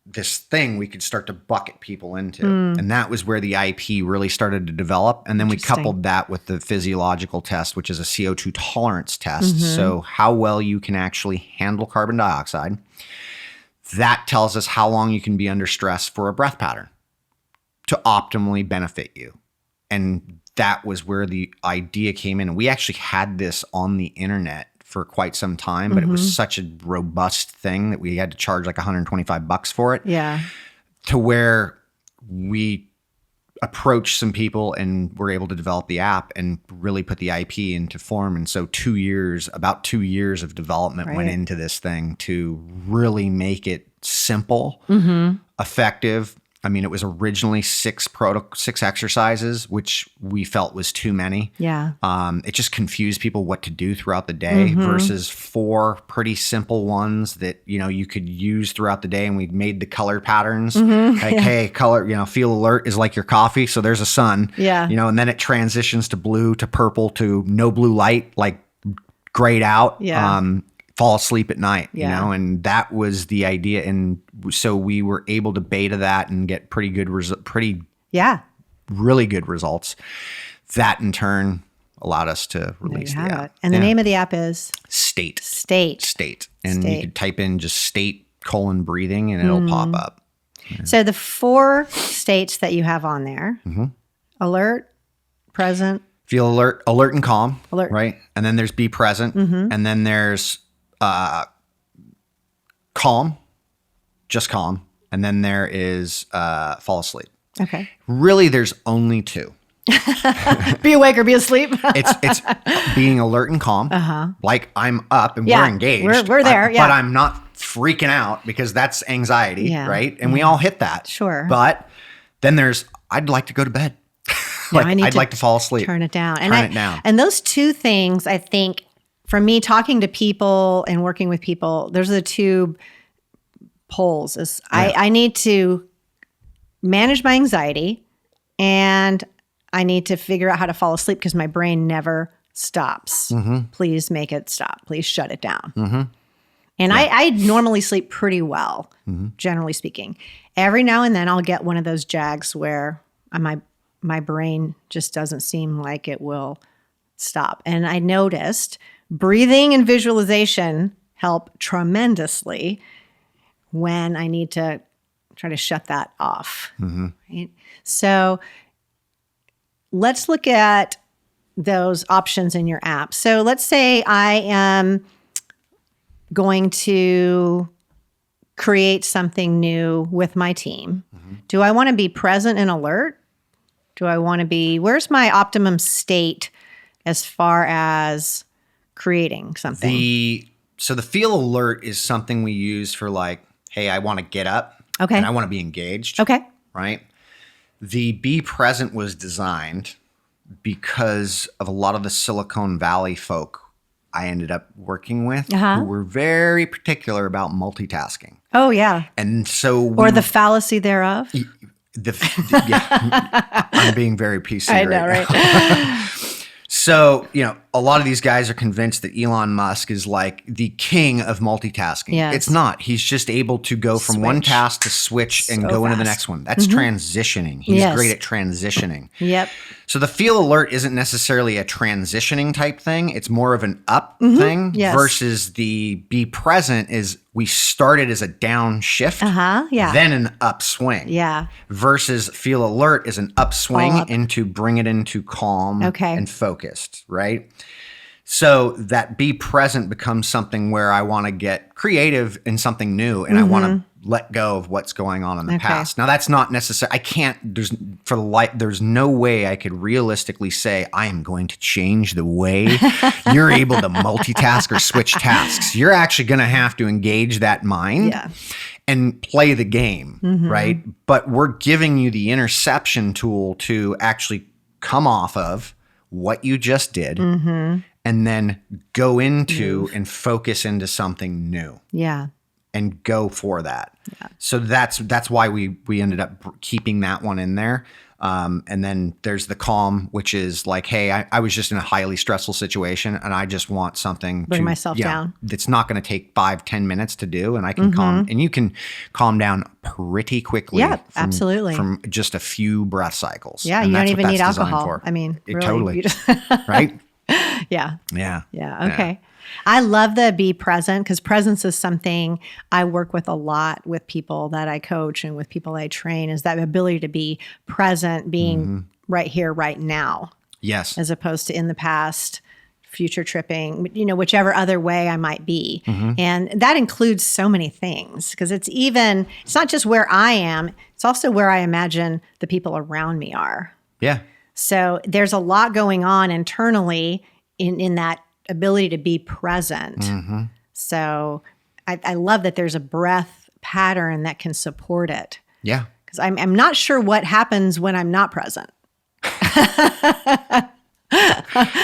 this thing we could start to bucket people into, and that was where the IP really started to develop. And then we coupled that with the physiological test, which is a CO2 tolerance test. So how well you can actually handle carbon dioxide. That tells us how long you can be under stress for a breath pattern to optimally benefit you. And that was where the idea came in. We actually had this on the internet for quite some time, but it was such a robust thing that we had to charge like $125 for it. Yeah. To where we approached some people and were able to develop the app and really put the IP into form. And so about 2 years of development went into this thing to really make it simple, effective. I mean, it was originally 6 exercises, which we felt was too many. Yeah. It just confused people what to do throughout the day versus 4 pretty simple ones that, you could use throughout the day. And we made the color patterns. Like, hey, color, feel alert is like your coffee. So there's a sun. Yeah. And then it transitions to blue, to purple, to no blue light, like grayed out. Yeah. Fall asleep at night, and that was the idea. And so we were able to beta that and get really good results. That in turn allowed us to release the app. And the name of the app is? State. And State. you could type in just state : breathing and it'll pop up. Yeah. So the 4 states that you have on there, alert, present. Feel alert and calm. Alert. Right? And then there's be present. And then there's calm, just calm. And then there is fall asleep. Okay. Really, there's only 2. Be awake or be asleep. It's being alert and calm. Like I'm up and we're engaged. We're there, But I'm not freaking out because that's anxiety, right? And we all hit that. Sure. But then there's, I'd like to go to bed. I'd like to fall asleep. Turn it down. And those 2 things, I think, for me, talking to people and working with people, there's the 2 poles. I need to manage my anxiety and I need to figure out how to fall asleep because my brain never stops. Please make it stop. Please shut it down. And I normally sleep pretty well, generally speaking. Every now and then I'll get one of those jags where my brain just doesn't seem like it will stop. And I noticed breathing and visualization help tremendously when I need to try to shut that off. Right? So let's look at those options in your app. So let's say I am going to create something new with my team. Do I want to be present and alert? Do I want to be, where's my optimum state as far as creating something? So the feel alert is something we use for like, hey, I want to get up. Okay. And I want to be engaged. Okay. Right? The be present was designed because of a lot of the Silicon Valley folk I ended up working with who were very particular about multitasking. Oh, yeah. And so or the fallacy thereof. Yeah, I'm being very PC I know, right? So, a lot of these guys are convinced that Elon Musk is like the king of multitasking. Yes. It's not. He's just able to go from one task to switch and go into the next one. That's transitioning. He's great at transitioning. Yep. So the feel alert isn't necessarily a transitioning type thing. It's more of an up thing versus the be present is we started as a down shift, then an upswing. Yeah. Versus feel alert is an upswing into bring it into calm and focused, right? So that be present becomes something where I want to get creative in something new and I want to let go of what's going on in the past. Now that's not necessary. I can't, there's no way I could realistically say I am going to change the way you're able to multitask or switch tasks. You're actually going to have to engage that mind and play the game, right? But we're giving you the interception tool to actually come off of what you just did and then go into and focus into something new. Yeah. And go for that. Yeah. So that's why we ended up keeping that one in there. And then there's the calm, which is like, hey, I was just in a highly stressful situation and I just want something bring myself down. That's not going to take 5-10 minutes to do. And I can calm, and you can calm down pretty quickly. Yeah, absolutely. From just a few breath cycles. Yeah, and you don't even need alcohol. For. I mean, really, totally. Right? Yeah. Yeah. Yeah. Okay. Yeah. I love the be present because presence is something I work with a lot with people that I coach and with people I train is that ability to be present, being right here, right now. Yes. As opposed to in the past, future tripping, whichever other way I might be. And that includes so many things because it's not just where I am, it's also where I imagine the people around me are. Yeah. So there's a lot going on internally in that ability to be present. So I love that there's a breath pattern that can support it. Yeah. Because I'm not sure what happens when I'm not present.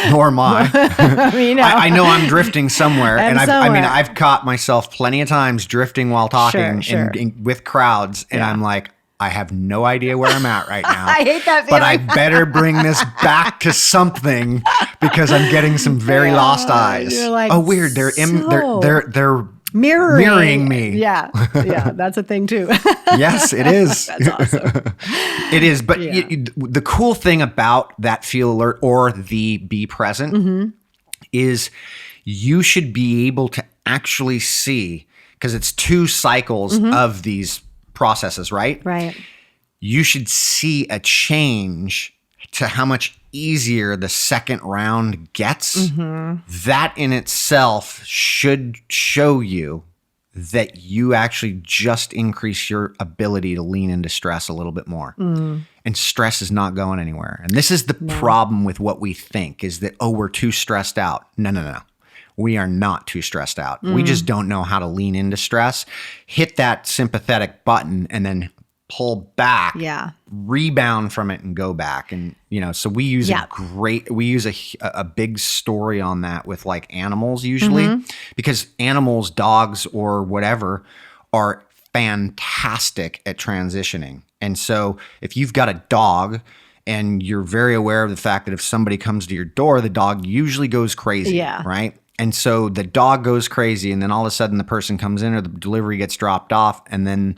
Nor am I. I know I'm drifting somewhere. I've caught myself plenty of times drifting while talking with crowds. And I'm like, I have no idea where I'm at right now. I hate that feeling. But I better bring this back to something because I'm getting some very lost eyes. You're like, oh, weird. They're mirroring me. Yeah. Yeah. That's a thing too. Yes, it is. That's awesome. It is. But the cool thing about that feel alert or the be present is you should be able to actually see, because it's 2 cycles of these processes, right? Right. You should see a change to how much easier the second round gets. That in itself should show you that you actually just increase your ability to lean into stress a little bit more. And stress is not going anywhere. And this is the problem with what we think is that, we're too stressed out. No. We are not too stressed out. We just don't know how to lean into stress, hit that sympathetic button, and then pull back, rebound from it and go back. And, so we use a big story on that with like animals usually, because animals, dogs or whatever are fantastic at transitioning. And so if you've got a dog and you're very aware of the fact that if somebody comes to your door, the dog usually goes crazy, right? And so the dog goes crazy, and then all of a sudden the person comes in or the delivery gets dropped off, and then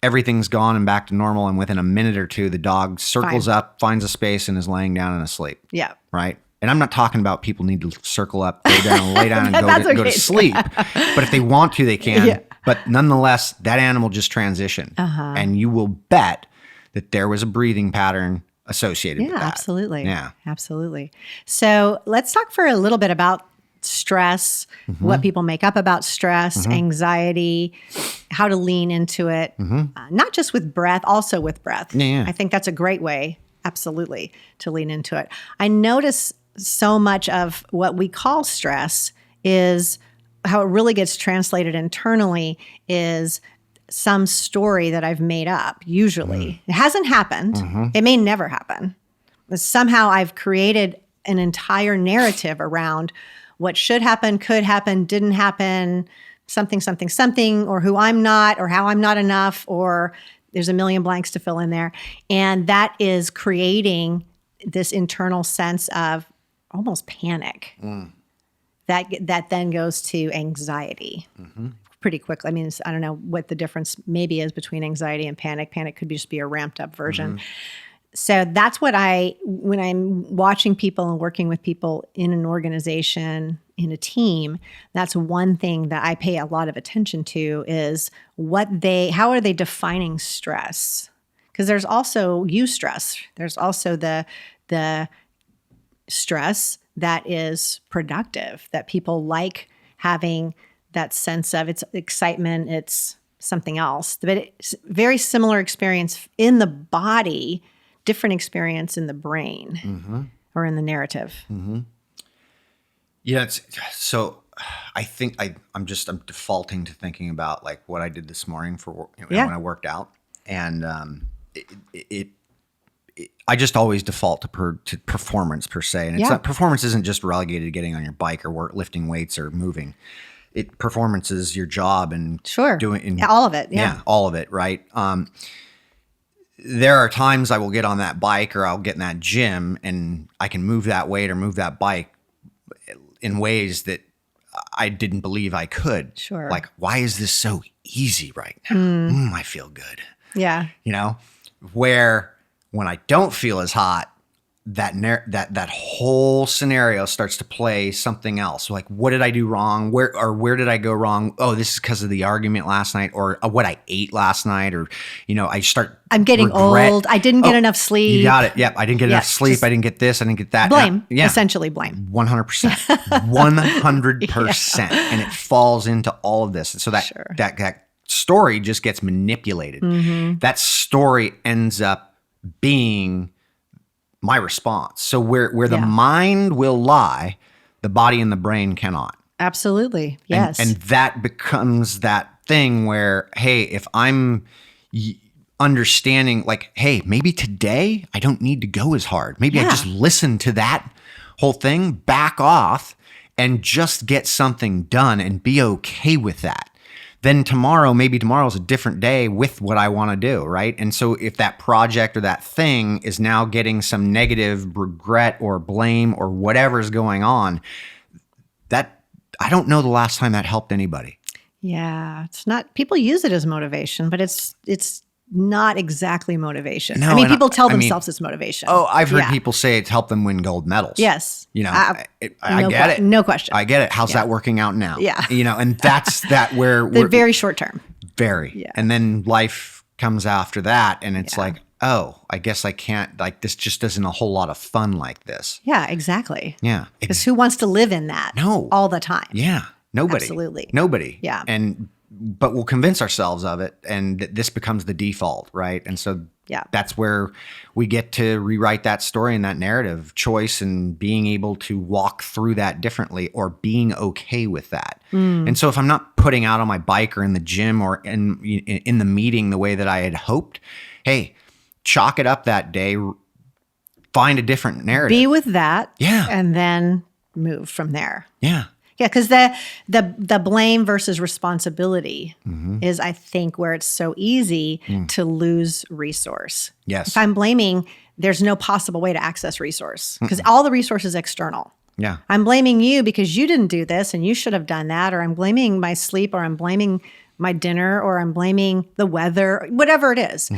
everything's gone and back to normal. And within a minute or two, the dog circles up, finds a space, and is laying down and asleep. Yeah. Right? And I'm not talking about people need to circle up, go down, lay down, and go to sleep. But if they want to, they can. Yeah. But nonetheless, that animal just transitioned. And you will bet that there was a breathing pattern associated with that. Absolutely. Yeah, absolutely. So let's talk for a little bit about stress, what people make up about stress, anxiety, how to lean into it, not just with breath, also with breath. I think that's a great way, absolutely, to lean into it. I notice so much of what we call stress is how it really gets translated internally is some story that I've made up, usually. It hasn't happened. It may never happen. But somehow I've created an entire narrative around what should happen, could happen, didn't happen, something, something, something, or who I'm not, or how I'm not enough, or there's a million blanks to fill in there. And that is creating this internal sense of almost panic that then goes to anxiety pretty quickly. I mean, I don't know what the difference maybe is between anxiety and panic. Panic could just be a ramped up version. So that's what when I'm watching people and working with people in an organization, in a team, that's one thing that I pay a lot of attention to is how are they defining stress? Because there's also eustress. There's also the stress that is productive, that people like having that sense of it's excitement, it's something else. But it's very similar experience in the body, different experience in the brain or in the narrative. Yeah, so I think I'm defaulting to thinking about like what I did this morning for when I worked out, and I just always default to performance per se, and it's not, performance isn't just relegated to getting on your bike or lifting weights or moving. Performance is your job and doing all of it. Yeah, all of it, right? There are times I will get on that bike or I'll get in that gym and I can move that weight or move that bike in ways that I didn't believe I could. Sure. Like, why is this so easy right now? I feel good. Yeah. Where when I don't feel as hot, that whole scenario starts to play something else. Like, what did I do wrong? Where did I go wrong? Oh, this is because of the argument last night, or what I ate last night, or I start. I'm getting old. I didn't get enough sleep. You got it. Yep, I didn't get enough sleep. I didn't get this. I didn't get that. Blame. Essentially blame. 100%. 100%. And it falls into all of this. And so that story just gets manipulated. That story ends up being my response. So where the mind will lie, the body and the brain cannot. Absolutely. Yes. And that becomes that thing where, hey, if I'm understanding like, hey, maybe today I don't need to go as hard. Maybe I just listen to that whole thing, back off, and just get something done and be okay with that. Then maybe tomorrow's a different day with what I want to do, right? And so if that project or that thing is now getting some negative regret or blame or whatever's going on, that I don't know the last time that helped anybody. Yeah, it's not. People use it as motivation, but it's not exactly motivation. No, I mean, people tell themselves it's motivation. Oh, I've heard people say it's helped them win gold medals. Yes. I get it. No question. I get it. How's that working out now? Yeah. And that's where we're very short term. Very. Yeah. And then life comes after that. And it's like, oh, I guess I can't, like, this just isn't a whole lot of fun like this. Yeah, exactly. Yeah. Because who wants to live in that all the time? Yeah. Nobody. Absolutely. Nobody. Yeah. But we'll convince ourselves of it, and this becomes the default, right? And so that's where we get to rewrite that story and that narrative choice and being able to walk through that differently or being okay with that. And so if I'm not putting out on my bike or in the gym or in the meeting the way that I had hoped, hey, chalk it up that day, find a different narrative. Be with that, yeah, and then move from there. Yeah. Yeah, because the blame versus responsibility is, I think, where it's so easy to lose resource. Yes. If I'm blaming, there's no possible way to access resource because all the resource is external. Yeah. I'm blaming you because you didn't do this and you should have done that, or I'm blaming my sleep, or I'm blaming my dinner, or I'm blaming the weather, whatever it is.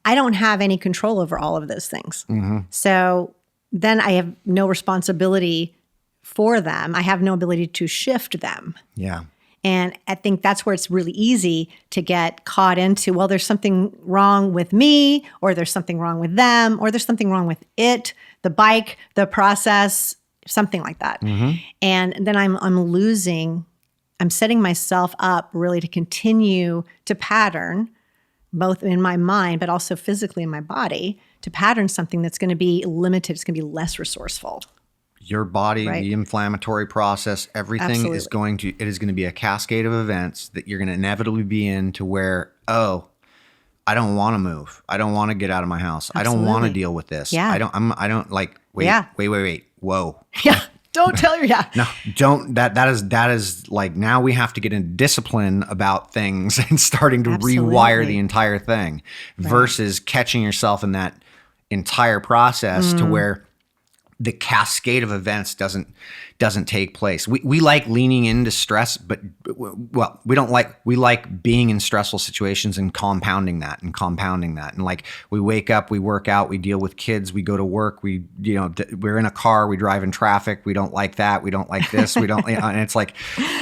I don't have any control over all of those things. So then I have no responsibility for them. I have no ability to shift them. Yeah. And I think that's where it's really easy to get caught into, well, there's something wrong with me, or there's something wrong with them, or there's something wrong with it, the bike, the process, something like that. And then I'm setting myself up really to continue to pattern, both in my mind, but also physically in my body, to pattern something that's going to be limited. It's going to be less resourceful. your body, Right. the inflammatory process, everything Absolutely. is going to be a cascade of events that you're going to inevitably be in to where, oh, I don't want to move. I don't want to get out of my house. I don't want to Absolutely. deal with this. Yeah. I don't like, wait, Yeah. wait. Whoa. Yeah. Don't tell her. Yeah. No, don't. That is like, now we have to get into discipline about things and starting to rewire Absolutely. the entire thing versus catching yourself in that entire process to where the cascade of events doesn't take place. We like leaning into stress, but we like being in stressful situations and compounding that. And like, we wake up, we work out, we deal with kids, we go to work, we're in a car, we drive in traffic. We don't like that. We don't like this. We don't, and it's like,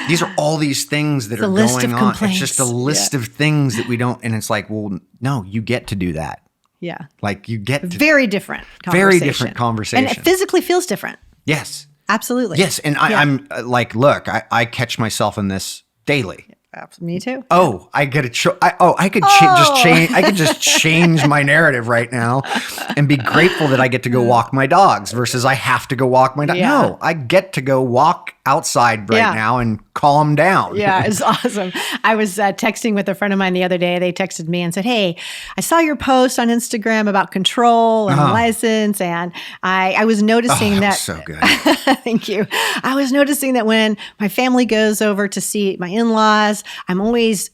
these are all these things that are going on. It's just a list of things that we don't, and it's like, well, no, you get to do that. Yeah. Like, you get to, Very different conversation. And it physically feels different. yes. Absolutely. Yes. And I'm like, look, I catch myself in this daily. Me too. Oh, I get it. I could just change my narrative right now and be grateful that I get to go walk my dogs versus I have to go walk my dog. Yeah. No, I get to go walk outside right now and calm down. Yeah, it's awesome. I was texting with a friend of mine the other day. They texted me and said, "Hey, I saw your post on Instagram about control and license, and I was noticing that." Was so good. Thank you. I was noticing that when my family goes over to see my in-laws,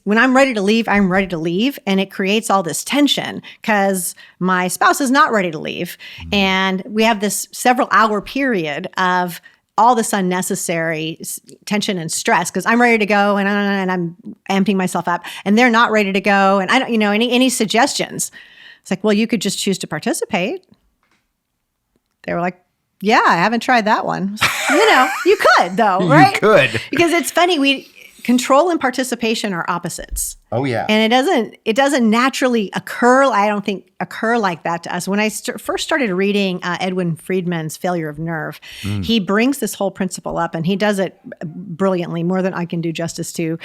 when I'm ready to leave, I'm ready to leave, and it creates all this tension because my spouse is not ready to leave, and we have this several hour period of all this unnecessary tension and stress because I'm ready to go and I'm amping myself up and they're not ready to go. And I don't, any suggestions? It's like, well, you could just choose to participate. They were like, yeah, I haven't tried that one. You could though, right? You could. Because it's funny, control and participation are opposites. Oh yeah. And it doesn't naturally occur. I don't think occur like that to us. When I first started reading Edwin Friedman's Failure of Nerve, he brings this whole principle up, and he does it brilliantly, more than I can do justice to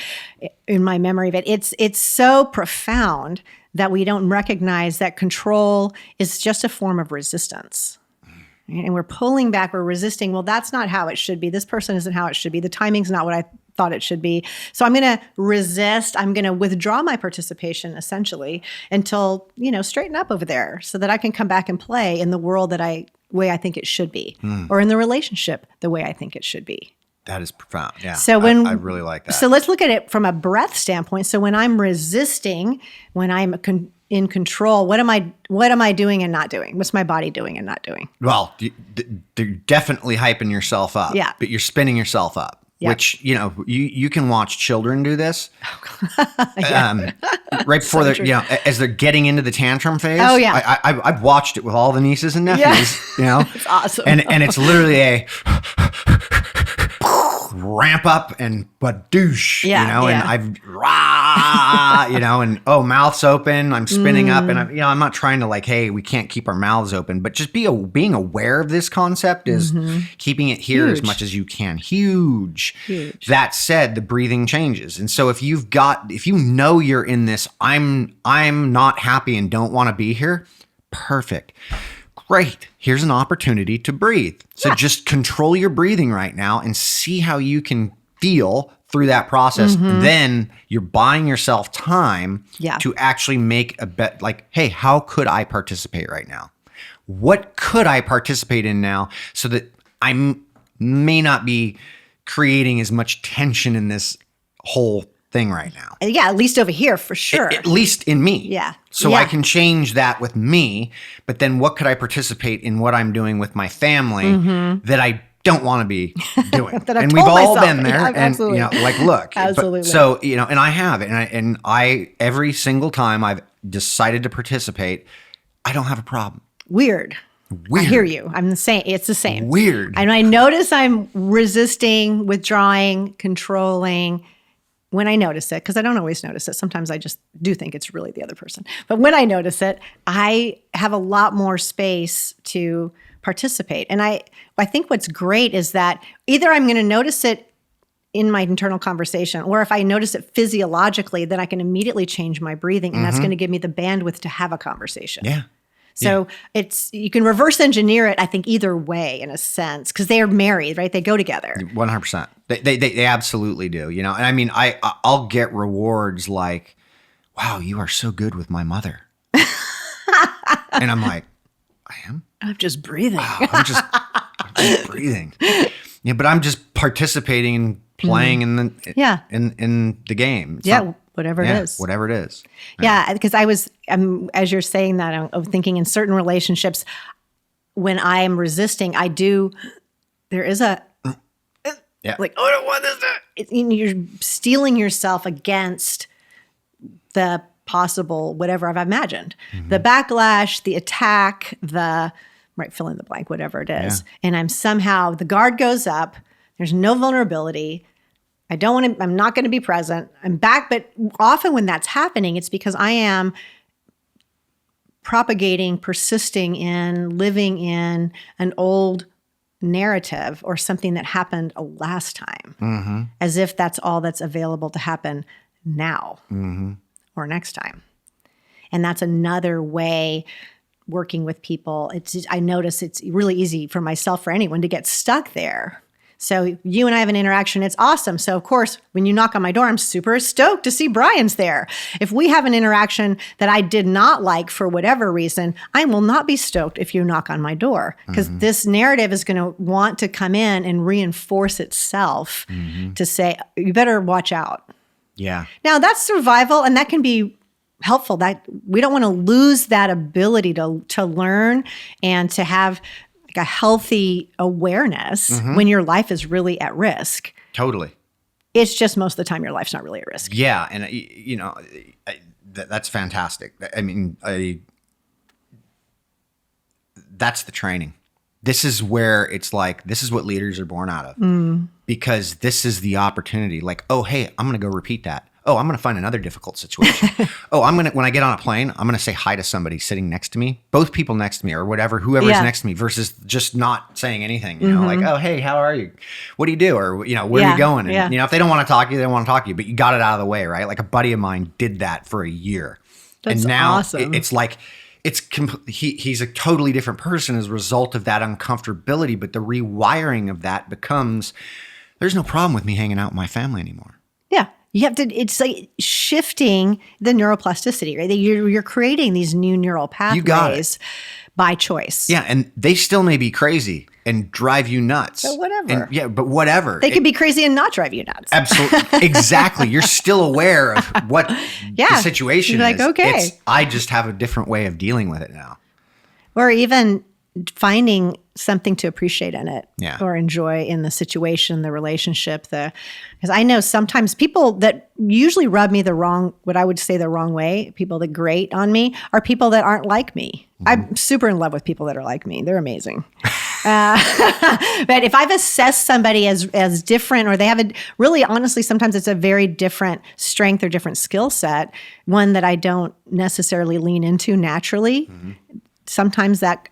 in my memory of it. It's so profound that we don't recognize that control is just a form of resistance. And we're pulling back, we're resisting. Well, that's not how it should be. This person isn't how it should be. The timing's not what I thought it should be. So I'm going to resist. I'm going to withdraw my participation essentially until, straighten up over there so that I can come back and play in the world way I think it should be, or in the relationship the way I think it should be. That is profound. Yeah. So I really like that. So let's look at it from a breath standpoint. So when I'm resisting, when I'm in control, what am I doing and not doing? What's my body doing and not doing? Well, they're definitely hyping yourself up. Yeah. But you're spinning yourself up. Yep. Which, you can watch children do this right before as they're getting into the tantrum phase. Oh, yeah. I've watched it with all the nieces and nephews, It's awesome. And it's literally a ramp up and badoosh, and mouth's open, I'm spinning up, and I'm not trying to hey, we can't keep our mouths open, but just being aware of this concept is keeping it here as much as you can. Huge. That said, the breathing changes. And so if you know you're in this, I'm not happy and don't want to be here, perfect. Great. Here's an opportunity to breathe. So just control your breathing right now and see how you can feel through that process. And then you're buying yourself time to actually make a bet hey, how could I participate right now? What could I participate in now so that I may not be creating as much tension in this whole thing right now? Yeah, at least over here for sure. At least in me. Yeah. So I can change that with me, but then what could I participate in what I'm doing with my family that I don't want to be doing? And we've all been there. Yeah, and absolutely. Look. Absolutely. And I have it. And I every single time I've decided to participate, I don't have a problem. Weird. I hear you. I'm the same. It's the same. Weird. And I notice I'm resisting, withdrawing, controlling. When I notice it, because I don't always notice it. Sometimes I just do think it's really the other person. But when I notice it, I have a lot more space to participate. And I think what's great is that either I'm going to notice it in my internal conversation, or if I notice it physiologically, then I can immediately change my breathing. And that's going to give me the bandwidth to have a conversation. Yeah. So you can reverse engineer it, I think, either way in a sense, because they are married, right? They go together. 100%. They absolutely do, And I mean, I'll get rewards like, wow, you are so good with my mother. And I'm like, I am? I'm just breathing. Wow, I'm just breathing. Yeah, but I'm just participating and playing in the game. It's whatever it is. Whatever it is. Yeah, because as you're saying that, I'm thinking in certain relationships, when I am resisting, there is a, like, oh, I don't want this. You're steeling yourself against the possible whatever I've imagined. The backlash, the attack, fill in the blank, whatever it is. And I'm somehow, the guard goes up. There's no vulnerability. I'm not going to be present. I'm back. But often when that's happening, it's because I am propagating, persisting in, living in an old narrative or something that happened a last time, as if that's all that's available to happen now or next time. And that's another way working with people. I notice it's really easy for myself, for anyone, to get stuck there. So you and I have an interaction. It's awesome. So of course, when you knock on my door, I'm super stoked to see Brian's there. If we have an interaction that I did not like for whatever reason, I will not be stoked if you knock on my door, because this narrative is going to want to come in and reinforce itself to say, you better watch out. Yeah. Now that's survival, and that can be helpful. That we don't want to lose that ability to learn and to have a healthy awareness when your life is really at risk. Totally. It's just most of the time your life's not really at risk. Yeah. And, that's fantastic. I mean, that's the training. This is where it's like, this is what leaders are born out of, because this is the opportunity. Like, oh, hey, I'm going to go repeat that. Oh, I'm going to find another difficult situation. When I get on a plane, I'm going to say hi to somebody sitting next to me, both people next to me or whoever's next to me, versus just not saying anything, like, oh, hey, how are you? What do you do? Or, where are you going? And, if they don't want to talk to you, they don't want to talk to you, but you got it out of the way, right? Like a buddy of mine did that for a year. That's and now awesome. It's like, he's a totally different person as a result of that uncomfortability, but the rewiring of that becomes, there's no problem with me hanging out with my family anymore. Yeah. You have to, it's like shifting the neuroplasticity, right? You're creating these new neural pathways by choice. Yeah. And they still may be crazy and drive you nuts. But whatever. But whatever. They could be crazy and not drive you nuts. Absolutely. Exactly. You're still aware of what the situation You're like, is. okay. I just have a different way of dealing with it now. Or even finding something to appreciate in it or enjoy in the situation, the relationship, because I know sometimes people that usually rub me the wrong way, people that grate on me, are people that aren't like me. I'm super in love with people that are like me. They're amazing. But if I've assessed somebody as different, or they have honestly, sometimes it's a very different strength or different skill set, one that I don't necessarily lean into naturally, sometimes that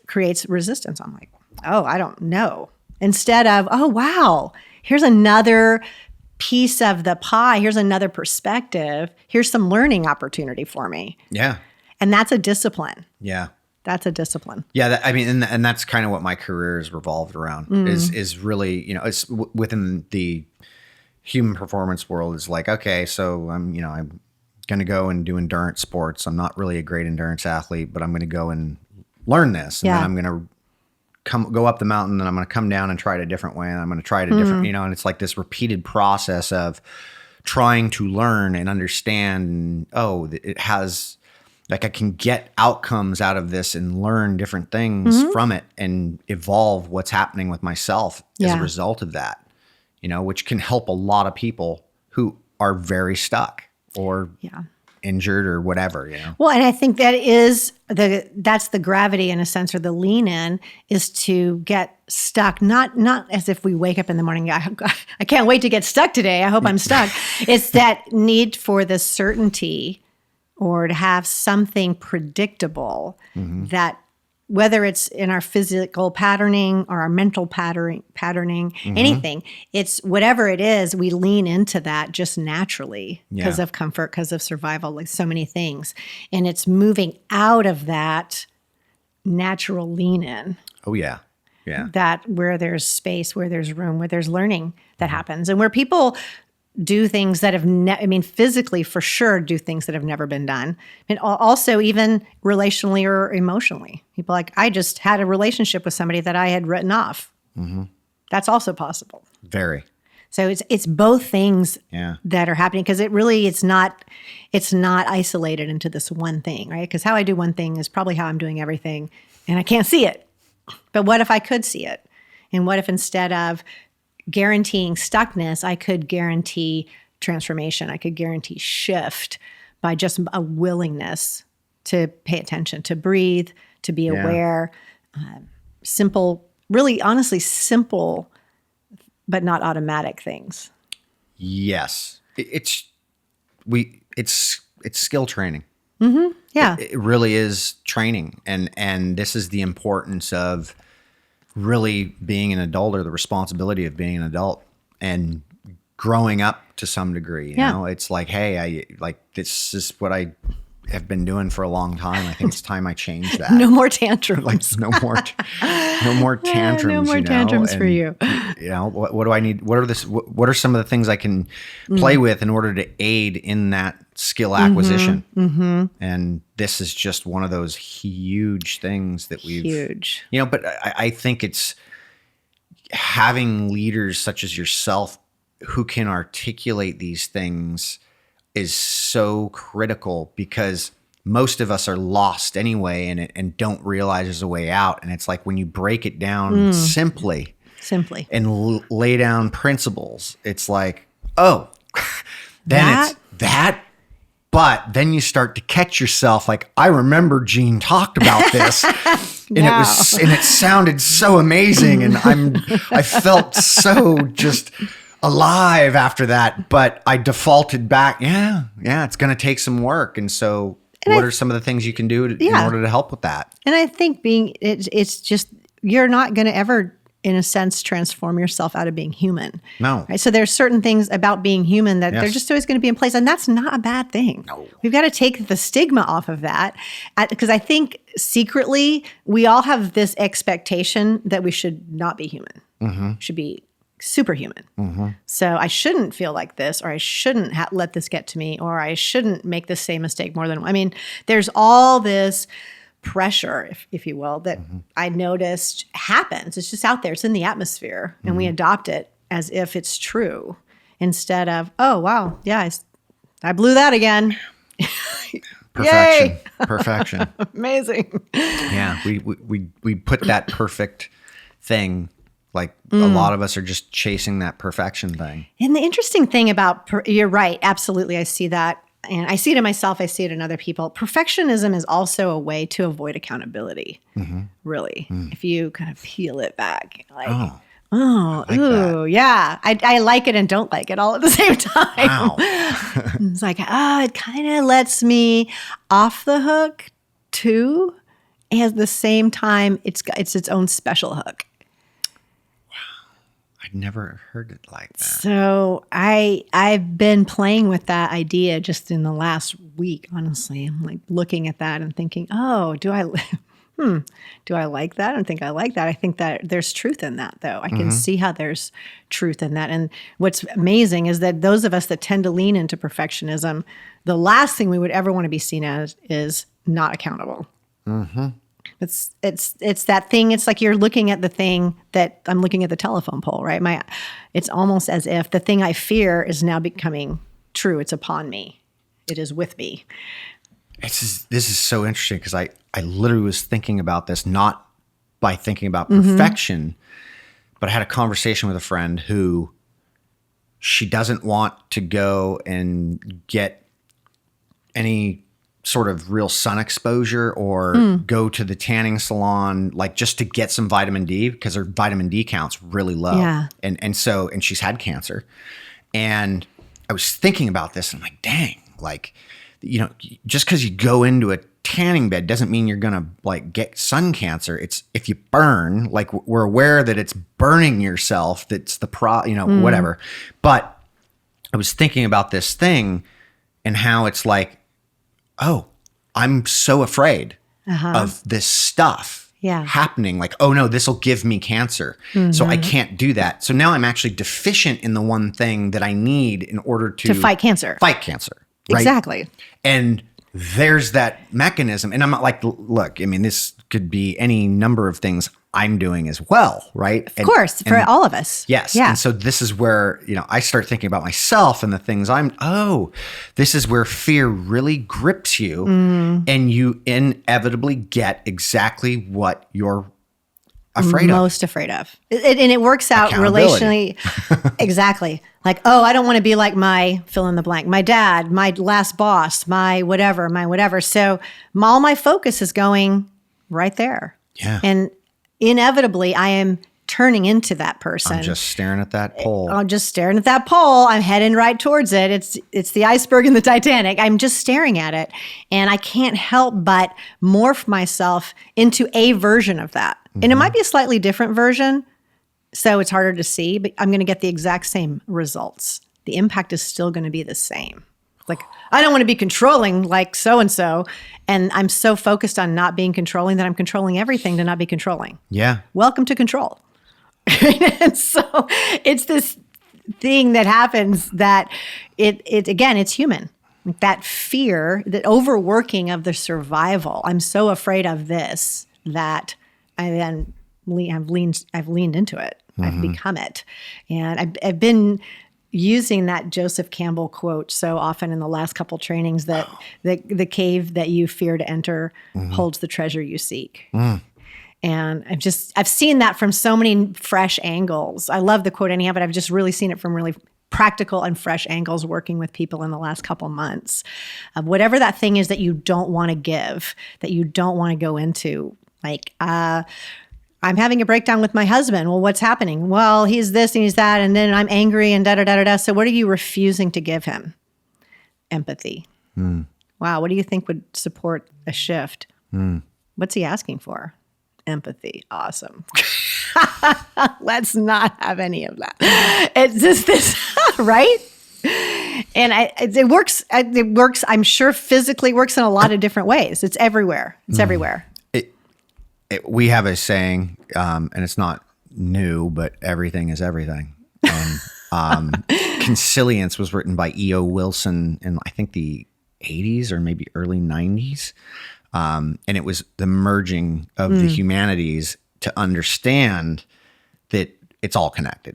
creates resistance. I'm like, oh, I don't know. Instead of, oh, wow, here's another piece of the pie. Here's another perspective. Here's some learning opportunity for me. Yeah. And that's a discipline. Yeah. That's a discipline. Yeah. And that's kind of what my career is revolved around is really, it's within the human performance world is like, okay, so I'm going to go and do endurance sports. I'm not really a great endurance athlete, but I'm going to go and learn this, and then I'm going to go up the mountain, and I'm going to come down and try it a different way, and I'm going to try it a different, and it's like this repeated process of trying to learn and understand. And, it has, like, I can get outcomes out of this and learn different things from it and evolve what's happening with myself as a result of that, which can help a lot of people who are very stuck or injured or whatever, Well, and I think that's the gravity in a sense, or the lean in, is to get stuck. Not as if we wake up in the morning, I can't wait to get stuck today. I hope I'm stuck. It's that need for the certainty, or to have something predictable that, whether it's in our physical patterning or our mental patterning, anything, it's whatever it is, we lean into that just naturally because of comfort, because of survival, like so many things. And it's moving out of that natural lean in. Oh, yeah. Yeah. That where there's space, where there's room, where there's learning that happens, and where people do things that have, physically for sure, do things that have never been done. And also even relationally or emotionally. People like, I just had a relationship with somebody that I had written off. Mm-hmm. That's also possible. Very. So it's both things that are happening, because it's not isolated into this one thing, right? Because how I do one thing is probably how I'm doing everything, and I can't see it. But what if I could see it? And what if instead of guaranteeing stuckness, I could guarantee transformation? I could guarantee shift by just a willingness to pay attention, to breathe, to be aware. Simple, really honestly simple, but not automatic things. Yes. It's skill training. Mm-hmm. Yeah. It really is training. And this is the importance of really being an adult, or the responsibility of being an adult and growing up to some degree. You know, it's like, hey, this is what I have been doing for a long time. I think it's time I change that. No more tantrums. No more tantrums. No more tantrums for you. You know, what do I need? What are some of the things I can play with in order to aid in that skill acquisition? Mm-hmm. And this is just one of those huge things that but I think it's having leaders such as yourself who can articulate these things is so critical, because most of us are lost anyway and don't realize there's a way out. And it's like when you break it down simply and lay down principles, it's like, oh, then but then you start to catch yourself like, I remember Gene talked about this and it sounded so amazing. And I felt so just alive after that, but I defaulted back. Yeah, it's going to take some work. And so what are some of the things you can do in order to help with that? And I think it's just, you're not going to ever, in a sense, transform yourself out of being human. No. Right? So there's certain things about being human that they're just always going to be in place. And that's not a bad thing. No. We've got to take the stigma off of that. Because I think secretly, we all have this expectation that we should not be human. Mm-hmm. Should be superhuman. Mm-hmm. So I shouldn't feel like this, or I shouldn't let this get to me, or I shouldn't make the same mistake more than, there's all this pressure, if you will, that I noticed happens. It's just out there. It's in the atmosphere, and we adopt it as if it's true, instead of, oh, wow, yeah, I blew that again. Perfection. Amazing. Yeah, we put that perfect thing. Like a lot of us are just chasing that perfection thing. And the interesting thing about, you're right, absolutely, I see that. And I see it in myself, I see it in other people. Perfectionism is also a way to avoid accountability, really. If you kind of peel it back. Like, yeah. I like it and don't like it all at the same time. Wow. It's like, it kind of lets me off the hook too. And at the same time, it's its own special hook. I'd never heard it like that. So I've been playing with that idea just in the last week, honestly. I'm like looking at that and thinking, oh, do I like that? I don't think I like that. I think that there's truth in that, though. I can see how there's truth in that. And what's amazing is that those of us that tend to lean into perfectionism, the last thing we would ever want to be seen as is not accountable. Mm-hmm. It's that thing. It's like you're looking at the thing that I'm looking at the telephone pole, right? It's almost as if the thing I fear is now becoming true. It's upon me. It is with me. This is so interesting, because I literally was thinking about this, not by thinking about perfection, but I had a conversation with a friend who she doesn't want to go and get any sort of real sun exposure or go to the tanning salon, like just to get some vitamin D, because her vitamin D count's really low. Yeah. And she's had cancer. And I was thinking about this, and I'm like, dang, like, just because you go into a tanning bed doesn't mean you're going to like get sun cancer. It's if you burn, like we're aware that it's burning yourself, that's the whatever. But I was thinking about this thing and how it's like, oh, I'm so afraid of this stuff Yeah. happening. Like, oh no, this will give me cancer. So I can't do that. So now I'm actually deficient in the one thing that I need in order to fight cancer. Fight cancer. Right? Exactly. And there's that mechanism. And I'm not like, look, I mean, this could be any number of things I'm doing as well, right? Of course, for all of us. Yes. Yeah. And so this is where, I start thinking about myself and the things this is where fear really grips you and you inevitably get exactly what you're most afraid of. And it works out relationally. Exactly. Like, oh, I don't want to be like my fill in the blank, my dad, my last boss, my whatever. So all my focus is going right there. Yeah. And inevitably I am turning into that person. I'm just staring at that pole. I'm just staring at that pole. I'm heading right towards it. It's the iceberg in the Titanic. I'm just staring at it. And I can't help but morph myself into a version of that. And it might be a slightly different version, so it's harder to see, but I'm going to get the exact same results. The impact is still going to be the same. Like, I don't want to be controlling like so-and-so, and I'm so focused on not being controlling that I'm controlling everything to not be controlling. Yeah. Welcome to control. And so it's this thing that happens that it's human. That fear, that overworking of the survival. I'm so afraid of this that I've leaned into it. I've become it. And I've been using that Joseph Campbell quote so often in the last couple trainings that the cave that you fear to enter holds the treasure you seek. And I've seen that from so many fresh angles. I love the quote anyhow, but I've just really seen it from really practical and fresh angles working with people in the last couple months. Whatever that thing is that you don't want to give, that you don't want to go into, like, I'm having a breakdown with my husband. Well, what's happening? Well, he's this and he's that, and then I'm angry and da-da-da-da-da. So what are you refusing to give him? Empathy. Wow, what do you think would support a shift? What's he asking for? Empathy. Awesome. Let's not have any of that. It's just this, right? And it works. It works. I'm sure physically works in a lot of different ways. It's everywhere. It's everywhere. We have a saying, and it's not new, but everything is everything. And Consilience was written by E.O. Wilson in, I think, the 80s or maybe early 90s. And it was the merging of the humanities to understand that it's all connected.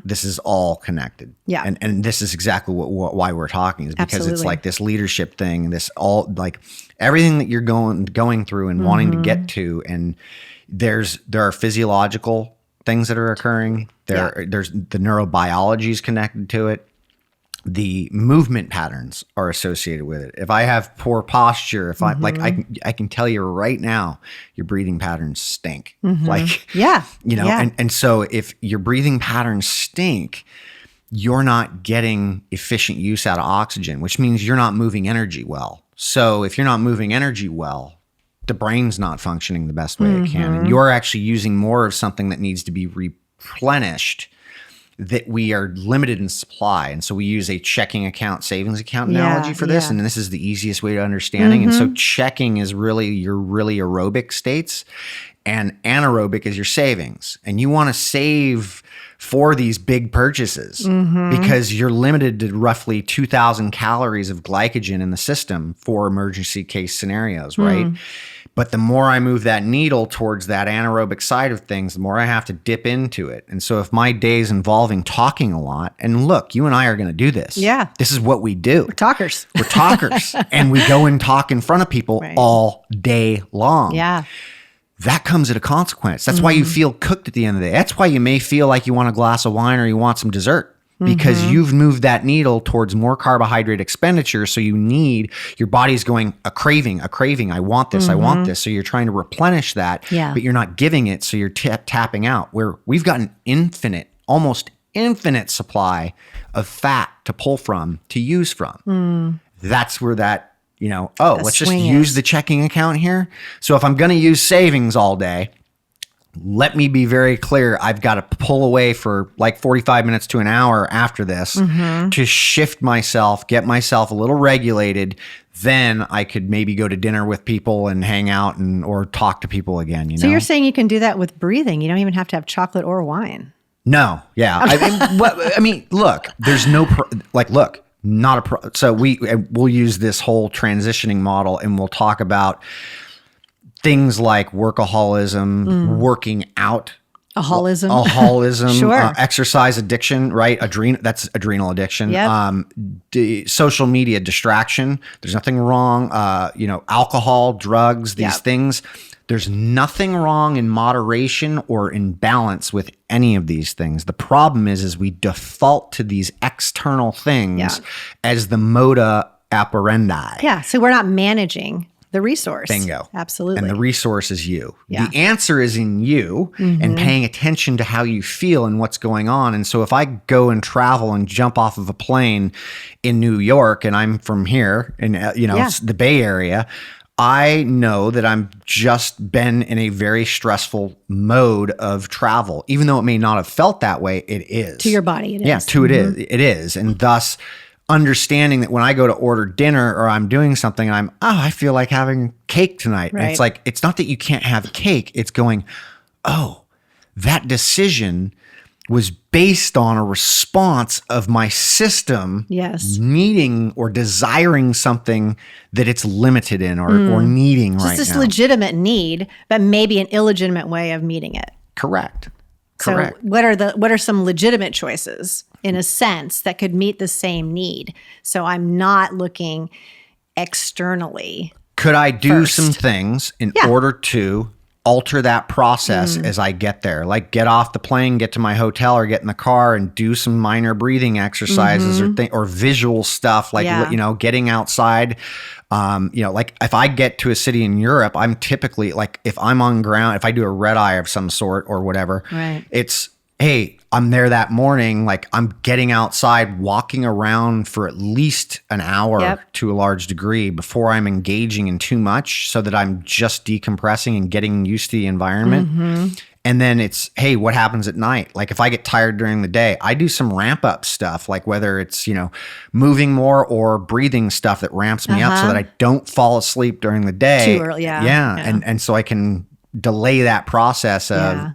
This is all connected. Yeah. And this is exactly why we're talking, is because Absolutely. it's like this leadership thing, this all, like everything that you're going through and wanting to get to. And there are physiological things that are occurring. There's the neurobiology is connected to it. The movement patterns are associated with it. If I have poor posture, if I can tell you right now, your breathing patterns stink. Like, and so if your breathing patterns stink, you're not getting efficient use out of oxygen, which means you're not moving energy well. So if you're not moving energy well, the brain's not functioning the best way it can. And you're actually using more of something that needs to be replenished, that we are limited in supply. And so we use a checking account, savings account analogy for this. And this is the easiest way to understanding. And so checking is really your really aerobic states, and anaerobic is your savings. And you want to save for these big purchases because you're limited to roughly 2,000 calories of glycogen in the system for emergency case scenarios, right? But the more I move that needle towards that anaerobic side of things, the more I have to dip into it. And so if my day's involving talking a lot, and look, you and I are going to do this. Yeah. This is what we do. We're talkers. We're talkers. And we go and talk in front of people all day long. Yeah. That comes at a consequence. That's why you feel cooked at the end of the day. That's why you may feel like you want a glass of wine or you want some dessert. Because you've moved that needle towards more carbohydrate expenditure. So your body's going a craving. I want this, I want this. So you're trying to replenish that, but you're not giving it. So you're tapping out, where we've got an almost infinite supply of fat to pull from, to use from. That's where that, let's just use the checking account here. So if I'm going to use savings all day, let me be very clear. I've got to pull away for like 45 minutes to an hour after this to shift myself, get myself a little regulated. Then I could maybe go to dinner with people and hang out or talk to people again. You know? So you're saying you can do that with breathing. You don't even have to have chocolate or wine. No. Yeah. Look, there's no, not a pro. So we'll use this whole transitioning model and we'll talk about things like workaholism, working out, alcoholism, sure. Exercise addiction, right? That's adrenal addiction. Yep. Social media distraction. There's nothing wrong. Alcohol, drugs, these things. There's nothing wrong in moderation or in balance with any of these things. The problem is we default to these external things as the moda operandi. Yeah. So we're not managing the resource. Bingo. Absolutely. And the resource is you. Yeah. The answer is in you and paying attention to how you feel and what's going on. And so if I go and travel and jump off of a plane in New York and I'm from here in the Bay Area, I know that I'm just been in a very stressful mode of travel. Even though it may not have felt that way, it is. To your body, it is. Yeah, it is. And thus understanding that when I go to order dinner or I'm doing something and I feel like having cake tonight. Right. And it's like, it's not that you can't have cake. It's going, that decision was based on a response of my system needing or desiring something that it's limited in or needing right now. Just this legitimate need, but maybe an illegitimate way of meeting it. Correct. So what are some legitimate choices in a sense that could meet the same need? So I'm not looking externally. Could I do some things in order to alter that process as I get there? Like get off the plane, get to my hotel or get in the car and do some minor breathing exercises or visual stuff like, getting outside. Like if I get to a city in Europe, I'm typically like, if I'm on ground, if I do a red eye of some sort or whatever, it's, hey, I'm there that morning. Like I'm getting outside, walking around for at least an hour to a large degree before I'm engaging in too much so that I'm just decompressing and getting used to the environment. And then it's, hey, what happens at night? Like if I get tired during the day, I do some ramp up stuff, like whether it's, moving more or breathing stuff that ramps me up so that I don't fall asleep during the day. Too early, And so I can delay that process of,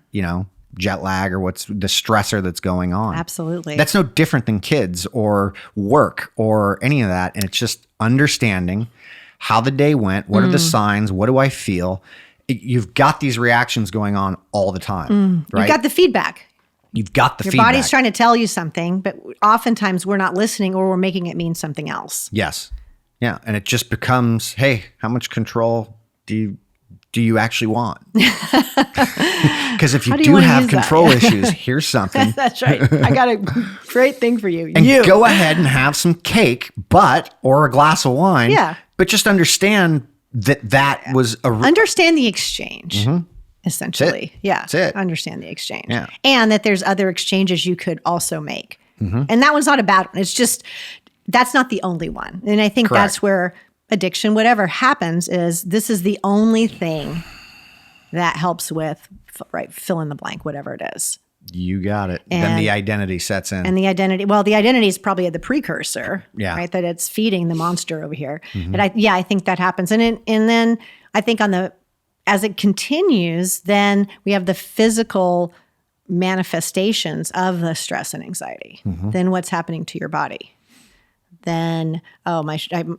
jet lag or what's the stressor that's going on. Absolutely. That's no different than kids or work or any of that. And it's just understanding how the day went. What are the signs? What do I feel? You've got these reactions going on all the time, right? You've got the feedback. You've got the Your feedback. Your body's trying to tell you something, but oftentimes we're not listening or we're making it mean something else. Yes. Yeah. And it just becomes, hey, how much control do you actually want? Because if you do have control issues, here's something. That's right. I got a great thing for you. And go ahead and have some cake, or a glass of wine. Yeah. But just understand that was understand the exchange, essentially. That's it. Understand the exchange. Yeah. And that there's other exchanges you could also make. And that one's not a bad one. It's just, that's not the only one. And I think that's where addiction, whatever happens, this is the only thing that helps with, fill in the blank, whatever it is. You got it. And then the identity sets in. And the identity is probably the precursor, right? That it's feeding the monster over here. But I think that happens. And then I think as it continues, then we have the physical manifestations of the stress and anxiety. Then what's happening to your body? Then, I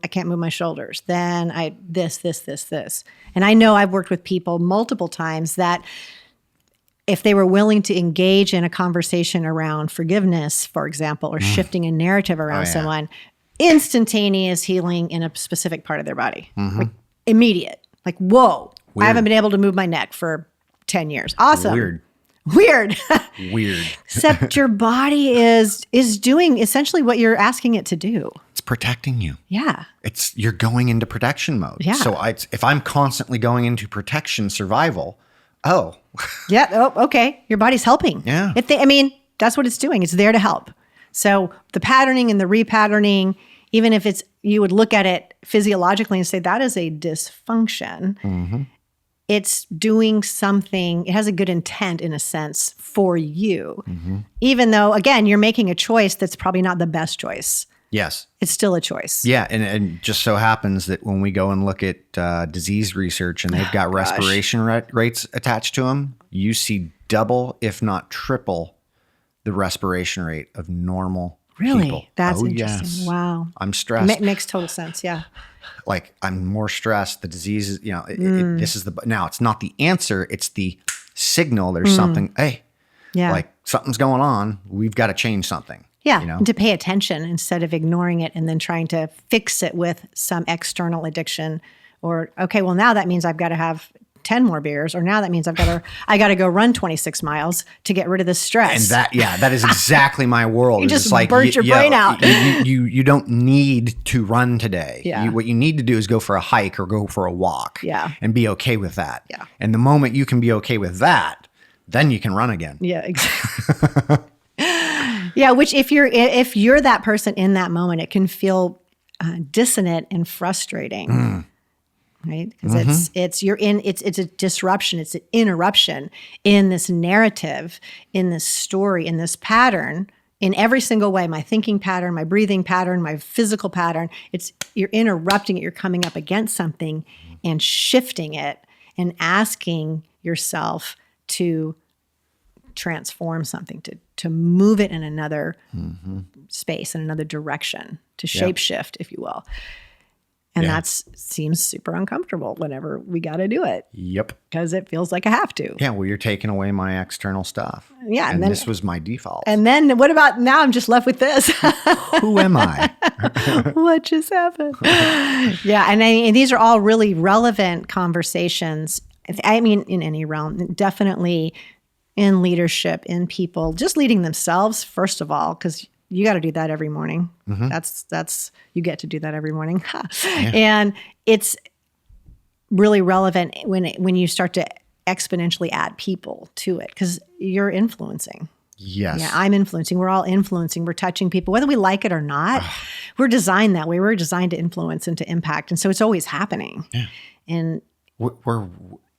can't move my shoulders. Then this. And I know I've worked with people multiple times that if they were willing to engage in a conversation around forgiveness, for example, or shifting a narrative around someone, instantaneous healing in a specific part of their body. Like immediate. Like, whoa, I haven't been able to move my neck for 10 years. Awesome. Weird. Except your body is doing essentially what you're asking it to do. It's protecting you. Yeah. You're going into protection mode. Yeah. So if I'm constantly going into protection survival, yeah. Oh, okay. Your body's helping. Yeah. That's what it's doing. It's there to help. So the patterning and the repatterning, even if you would look at it physiologically and say that is a dysfunction. it's doing something, it has a good intent in a sense for you. Even though, again, you're making a choice that's probably not the best choice. Yes. It's still a choice. Yeah. And just so happens that when we go and look at disease research and they've got respiration rates attached to them, you see double, if not triple, the respiration rate of normal people. That's interesting. Yes. Wow. I'm stressed. Makes total sense. Yeah. Like I'm more stressed. The disease is, this is now it's not the answer. It's the signal. There's something, hey, like something's going on. We've got to change something. Yeah. And to pay attention instead of ignoring it and then trying to fix it with some external addiction or, okay, well now that means I've got to have 10 more beers, or now that means I got to go run 26 miles to get rid of this stress. And that is exactly my world. You just burnt your brain out. You don't need to run today. Yeah. What you need to do is go for a hike or go for a walk. Yeah. And be okay with that. Yeah. And the moment you can be okay with that, then you can run again. Yeah, exactly. Yeah, which if you're that person in that moment, it can feel dissonant and frustrating. Right? Because it's a disruption, it's an interruption in this narrative, in this story, in this pattern, in every single way, my thinking pattern, my breathing pattern, my physical pattern. You're interrupting it, you're coming up against something and shifting it and asking yourself to transform something, to move it in another space, in another direction, to shape shift, if you will. And that seems super uncomfortable whenever we got to do it. Yep. Because it feels like I have to. Yeah, well, you're taking away my external stuff. Yeah. And then, this was my default. And then what about now I'm just left with this? Who am I? What just happened? Yeah. And these are all really relevant conversations. I mean, in any realm, definitely in leadership, in people, just leading themselves, first of all, because you got to do that every morning. That's you get to do that every morning. And it's really relevant when you start to exponentially add people to it because you're influencing. Yes. Yeah, I'm influencing. We're all influencing. We're touching people, whether we like it or not. We're designed that way. We're designed to influence and to impact. And so it's always happening. Yeah. And we're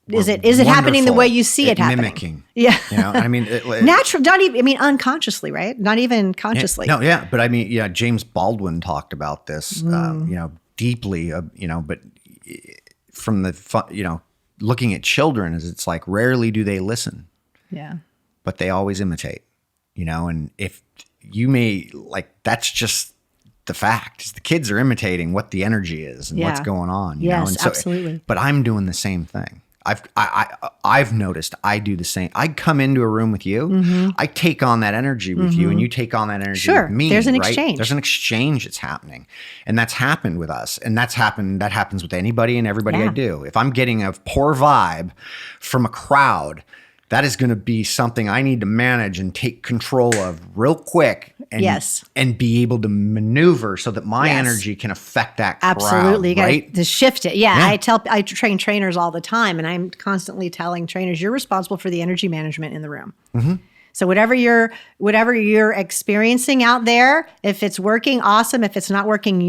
is it happening the way you see it happening? Mimicking. Yeah. I mean, natural, not even, unconsciously, right? Not even consciously. No, yeah. But I mean, James Baldwin talked about this, deeply, but from the, looking at children is it's like rarely do they listen. Yeah. But they always imitate, and if you may that's just the fact is the kids are imitating what the energy is and what's going on, yes, and so, absolutely. But I'm doing the same thing. I've noticed I do the same. I come into a room with you, I take on that energy with you, and you take on that energy with me. There's an right? exchange. There's an exchange that's happening, and that's happened with us, and that happens with anybody and everybody I do. If I'm getting a poor vibe from a crowd, that is going to be something I need to manage and take control of real quick and be able to maneuver so that my energy can affect that crowd. Absolutely. You right? got to shift it. Yeah. I train trainers all the time, and I'm constantly telling trainers, you're responsible for the energy management in the room. So whatever you're experiencing out there, if it's working, awesome. If it's not working,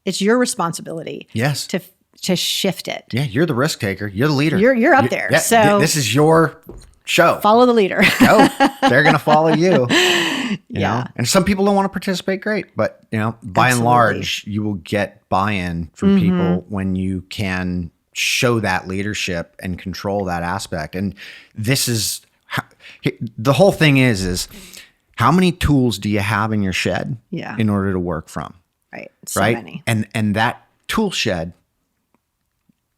it's your responsibility. Yes. To shift it. Yeah, you're the risk taker. You're the leader. You're up there. Yeah, so this is your show. Follow the leader. Go. They're going to follow you. You know? And some people don't want to participate. Great, but by and large, you will get buy-in from people when you can show that leadership and control that aspect. And this is the whole thing is how many tools do you have in your shed in order to work from? Right. So many. And that tool shed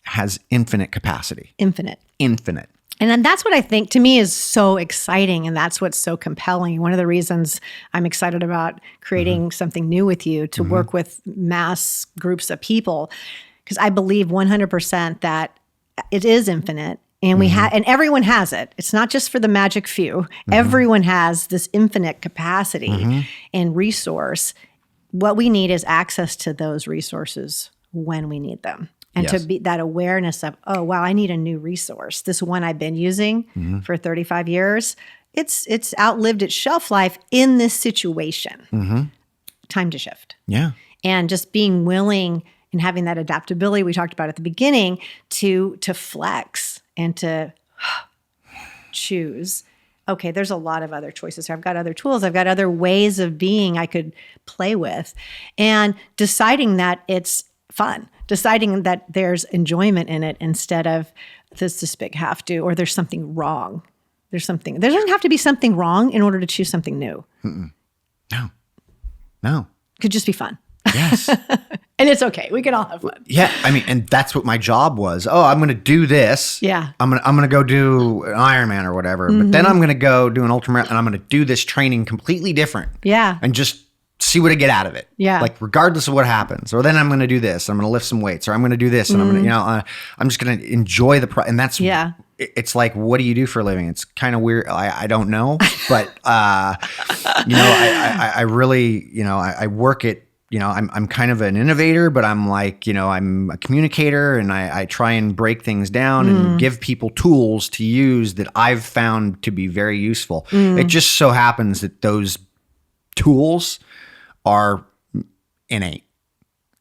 has infinite capacity. Infinite. And then that's what I think to me is so exciting. And that's what's so compelling. One of the reasons I'm excited about creating something new with you to work with mass groups of people, because I believe 100% that it is infinite. And and everyone has it. It's not just for the magic few. Everyone has this infinite capacity and resource. What we need is access to those resources when we need them. And to be that awareness of, oh, wow, I need a new resource. This one I've been using for 35 years, it's outlived its shelf life in this situation. Time to shift. Yeah. And just being willing and having that adaptability we talked about at the beginning to flex and to choose. Okay, there's a lot of other choices. I've got other tools. I've got other ways of being I could play with. And deciding that it's fun, deciding that there's enjoyment in it instead of this big have to, or there's something wrong. There doesn't have to be something wrong in order to choose something new. No. It could just be fun. Yes. And it's okay. We can all have fun. Yeah. I mean, and that's what my job was. Oh, I'm going to do this. Yeah. I'm going to go do an Ironman or whatever. But then I'm going to go do an ultramarathon and I'm going to do this training completely different. Yeah. And just see what I get out of it. Yeah. Like regardless of what happens. Or then I'm going to do this. I'm going to lift some weights. Or I'm going to do this. And I'm going to, I'm just going to enjoy and that's, it's like, what do you do for a living? It's kind of weird. I don't know. But, I really, I work at, I'm kind of an innovator, but I'm like, I'm a communicator and I try and break things down and give people tools to use that I've found to be very useful. It just so happens that those tools are innate.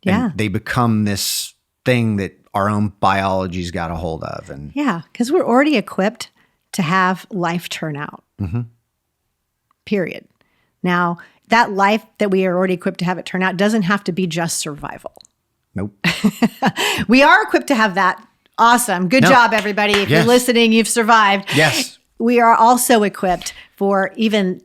Yeah. And they become this thing that our own biology's got a hold of. And yeah, because we're already equipped to have life turn out. Period. Now, that life that we are already equipped to have it turn out doesn't have to be just survival. Nope. We are equipped to have that. Awesome. Good job, everybody. If you're listening, you've survived. Yes. We are also equipped for even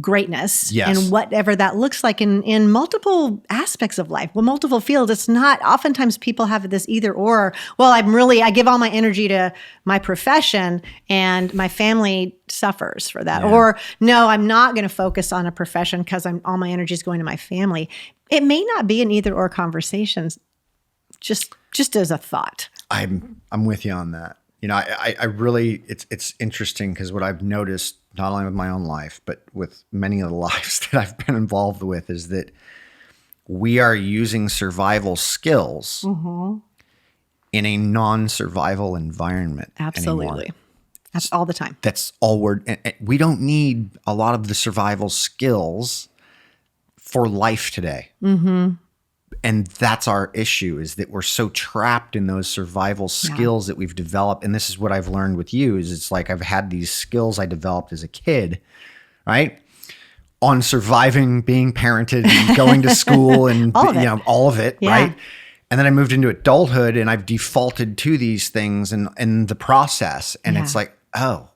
greatness and whatever that looks like in multiple aspects of life, with multiple fields. It's not, oftentimes people have this either or, well, I give all my energy to my profession and my family suffers for that. Or no, I'm not going to focus on a profession because all my energy is going to my family. It may not be an either or conversations, just as a thought. I'm with you on that. I really, it's interesting because what I've noticed, not only with my own life, but with many of the lives that I've been involved with, is that we are using survival skills in a non-survival environment. Absolutely. Anymore. That's all the time. That's all we don't need a lot of the survival skills for life today. And that's our issue, is that we're so trapped in those survival skills that we've developed. And this is what I've learned with you, is it's like I've had these skills I developed as a kid, right? On surviving, being parented, and going to school and all of it, right? And then I moved into adulthood and I've defaulted to these things in the process. And it's like, I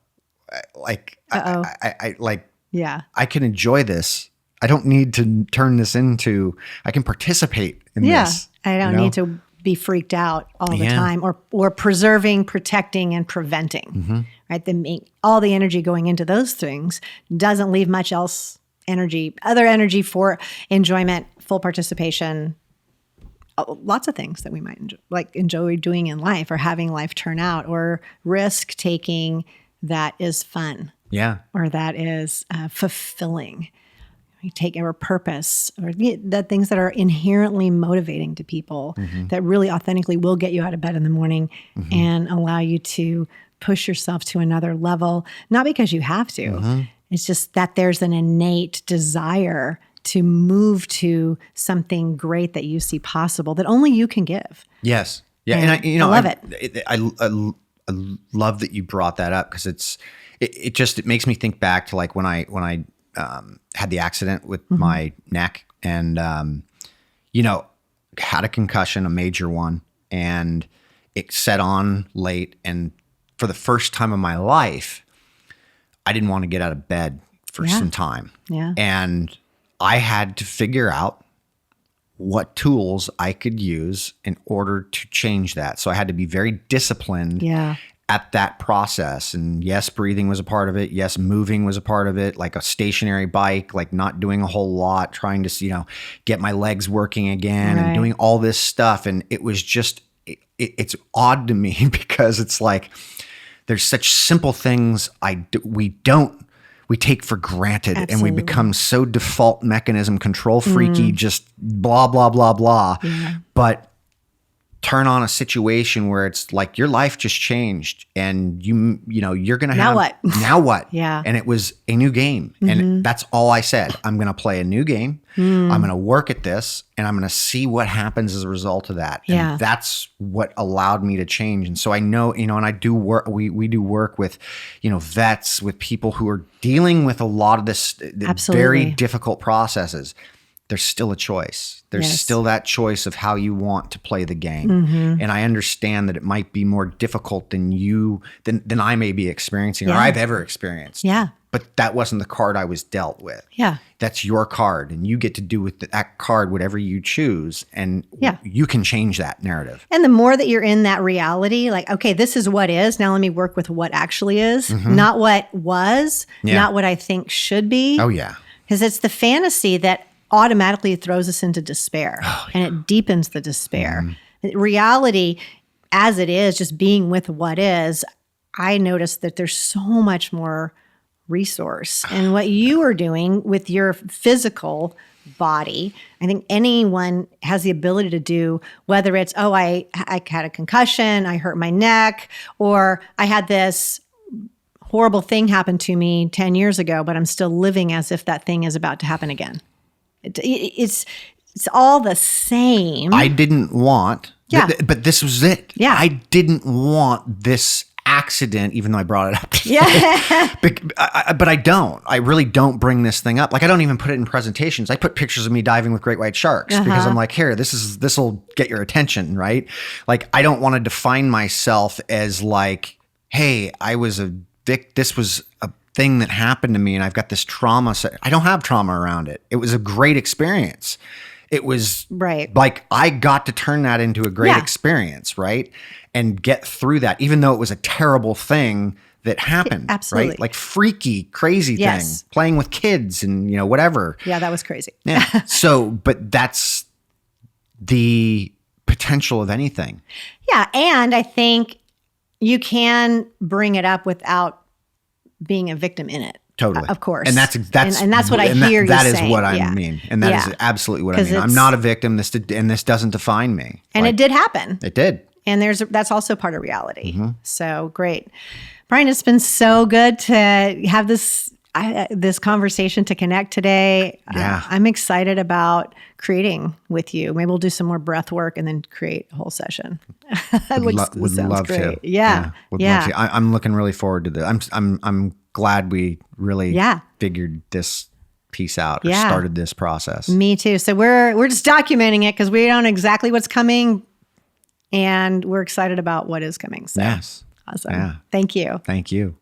can enjoy this. I don't need to turn this into, I can participate in this. I don't need to be freaked out all the time or preserving, protecting, and preventing, right? All the energy going into those things doesn't leave much other energy for enjoyment, full participation, lots of things that we might enjoy doing in life, or having life turn out, or risk taking that is fun. Yeah. Or that is fulfilling. You take our purpose, or the things that are inherently motivating to people, that really authentically will get you out of bed in the morning and allow you to push yourself to another level, not because you have to. It's just that there's an innate desire to move to something great that you see possible that only you can give. Yes. Yeah. And I love it. I love that you brought that up, because it makes me think back to like when I had the accident with my neck and, had a concussion, a major one, and it set on late. And for the first time in my life, I didn't want to get out of bed for some time. Yeah. And I had to figure out what tools I could use in order to change that. So I had to be very disciplined at that process. And yes, breathing was a part of it. Yes, moving was a part of it, like a stationary bike, like not doing a whole lot, trying to, get my legs working again and doing all this stuff. And it was just, it's odd to me because it's like, there's such simple things we take for granted. Absolutely. And we become so default mechanism, control freaky, just blah, blah, blah, blah. Yeah. But turn on a situation where it's like your life just changed and you're going to have, now what? Yeah. And it was a new game. And that's all I said. I'm going to play a new game. I'm going to work at this and I'm going to see what happens as a result of that. Yeah. And that's what allowed me to change. And so I know, and I do work, we do work with, vets, with people who are dealing with a lot of this very difficult processes. There's still a choice. There's still that choice of how you want to play the game. And I understand that it might be more difficult than I may be experiencing or I've ever experienced. Yeah. But that wasn't the card I was dealt with. Yeah. That's your card. And you get to do with that card whatever you choose. And you can change that narrative. And the more that you're in that reality, like, okay, this is what is. Now let me work with what actually is. Not what was. Not what I think should be. Oh, yeah. Because it's the fantasy that automatically throws us into despair and it deepens the despair. Reality, as it is, just being with what is, I noticed that there's so much more resource. And what you are doing with your physical body, I think anyone has the ability to do, whether it's, I had a concussion, I hurt my neck, or I had this horrible thing happen to me 10 years ago, but I'm still living as if that thing is about to happen again. It's all the same. I didn't want, but this was it. Yeah. I didn't want this accident, even though I brought it up. Yeah. But I don't. I really don't bring this thing up. Like I don't even put it in presentations. I put pictures of me diving with great white sharks because I'm like, here, this will get your attention, right? Like I don't want to define myself as like, hey, this was a thing that happened to me and I've got this trauma. So I don't have trauma around it. It was a great experience. It was like I got to turn that into a great experience, right? And get through that, even though it was a terrible thing that happened. Absolutely. Right? Like freaky, crazy thing, playing with kids and whatever. Yeah, that was crazy. Yeah. So, but that's the potential of anything. Yeah. And I think you can bring it up without being a victim in it. Totally. Of course. And that's what I hear you saying. That is what I mean. And that is absolutely what I mean. I'm not a victim. This doesn't define me. And it did happen. It did. And that's also part of reality. So great. Brian, it's been so good to have this conversation, to connect today. Yeah. I'm excited about creating with you. Maybe we'll do some more breath work and then create a whole session. Would love great. to. Yeah. Would love to. I'm looking really forward to this. I'm glad we really figured this piece out or started this process. Me too. So we're just documenting it because we don't know exactly what's coming and we're excited about what is coming. So yes. Awesome. Yeah. Thank you. Thank you.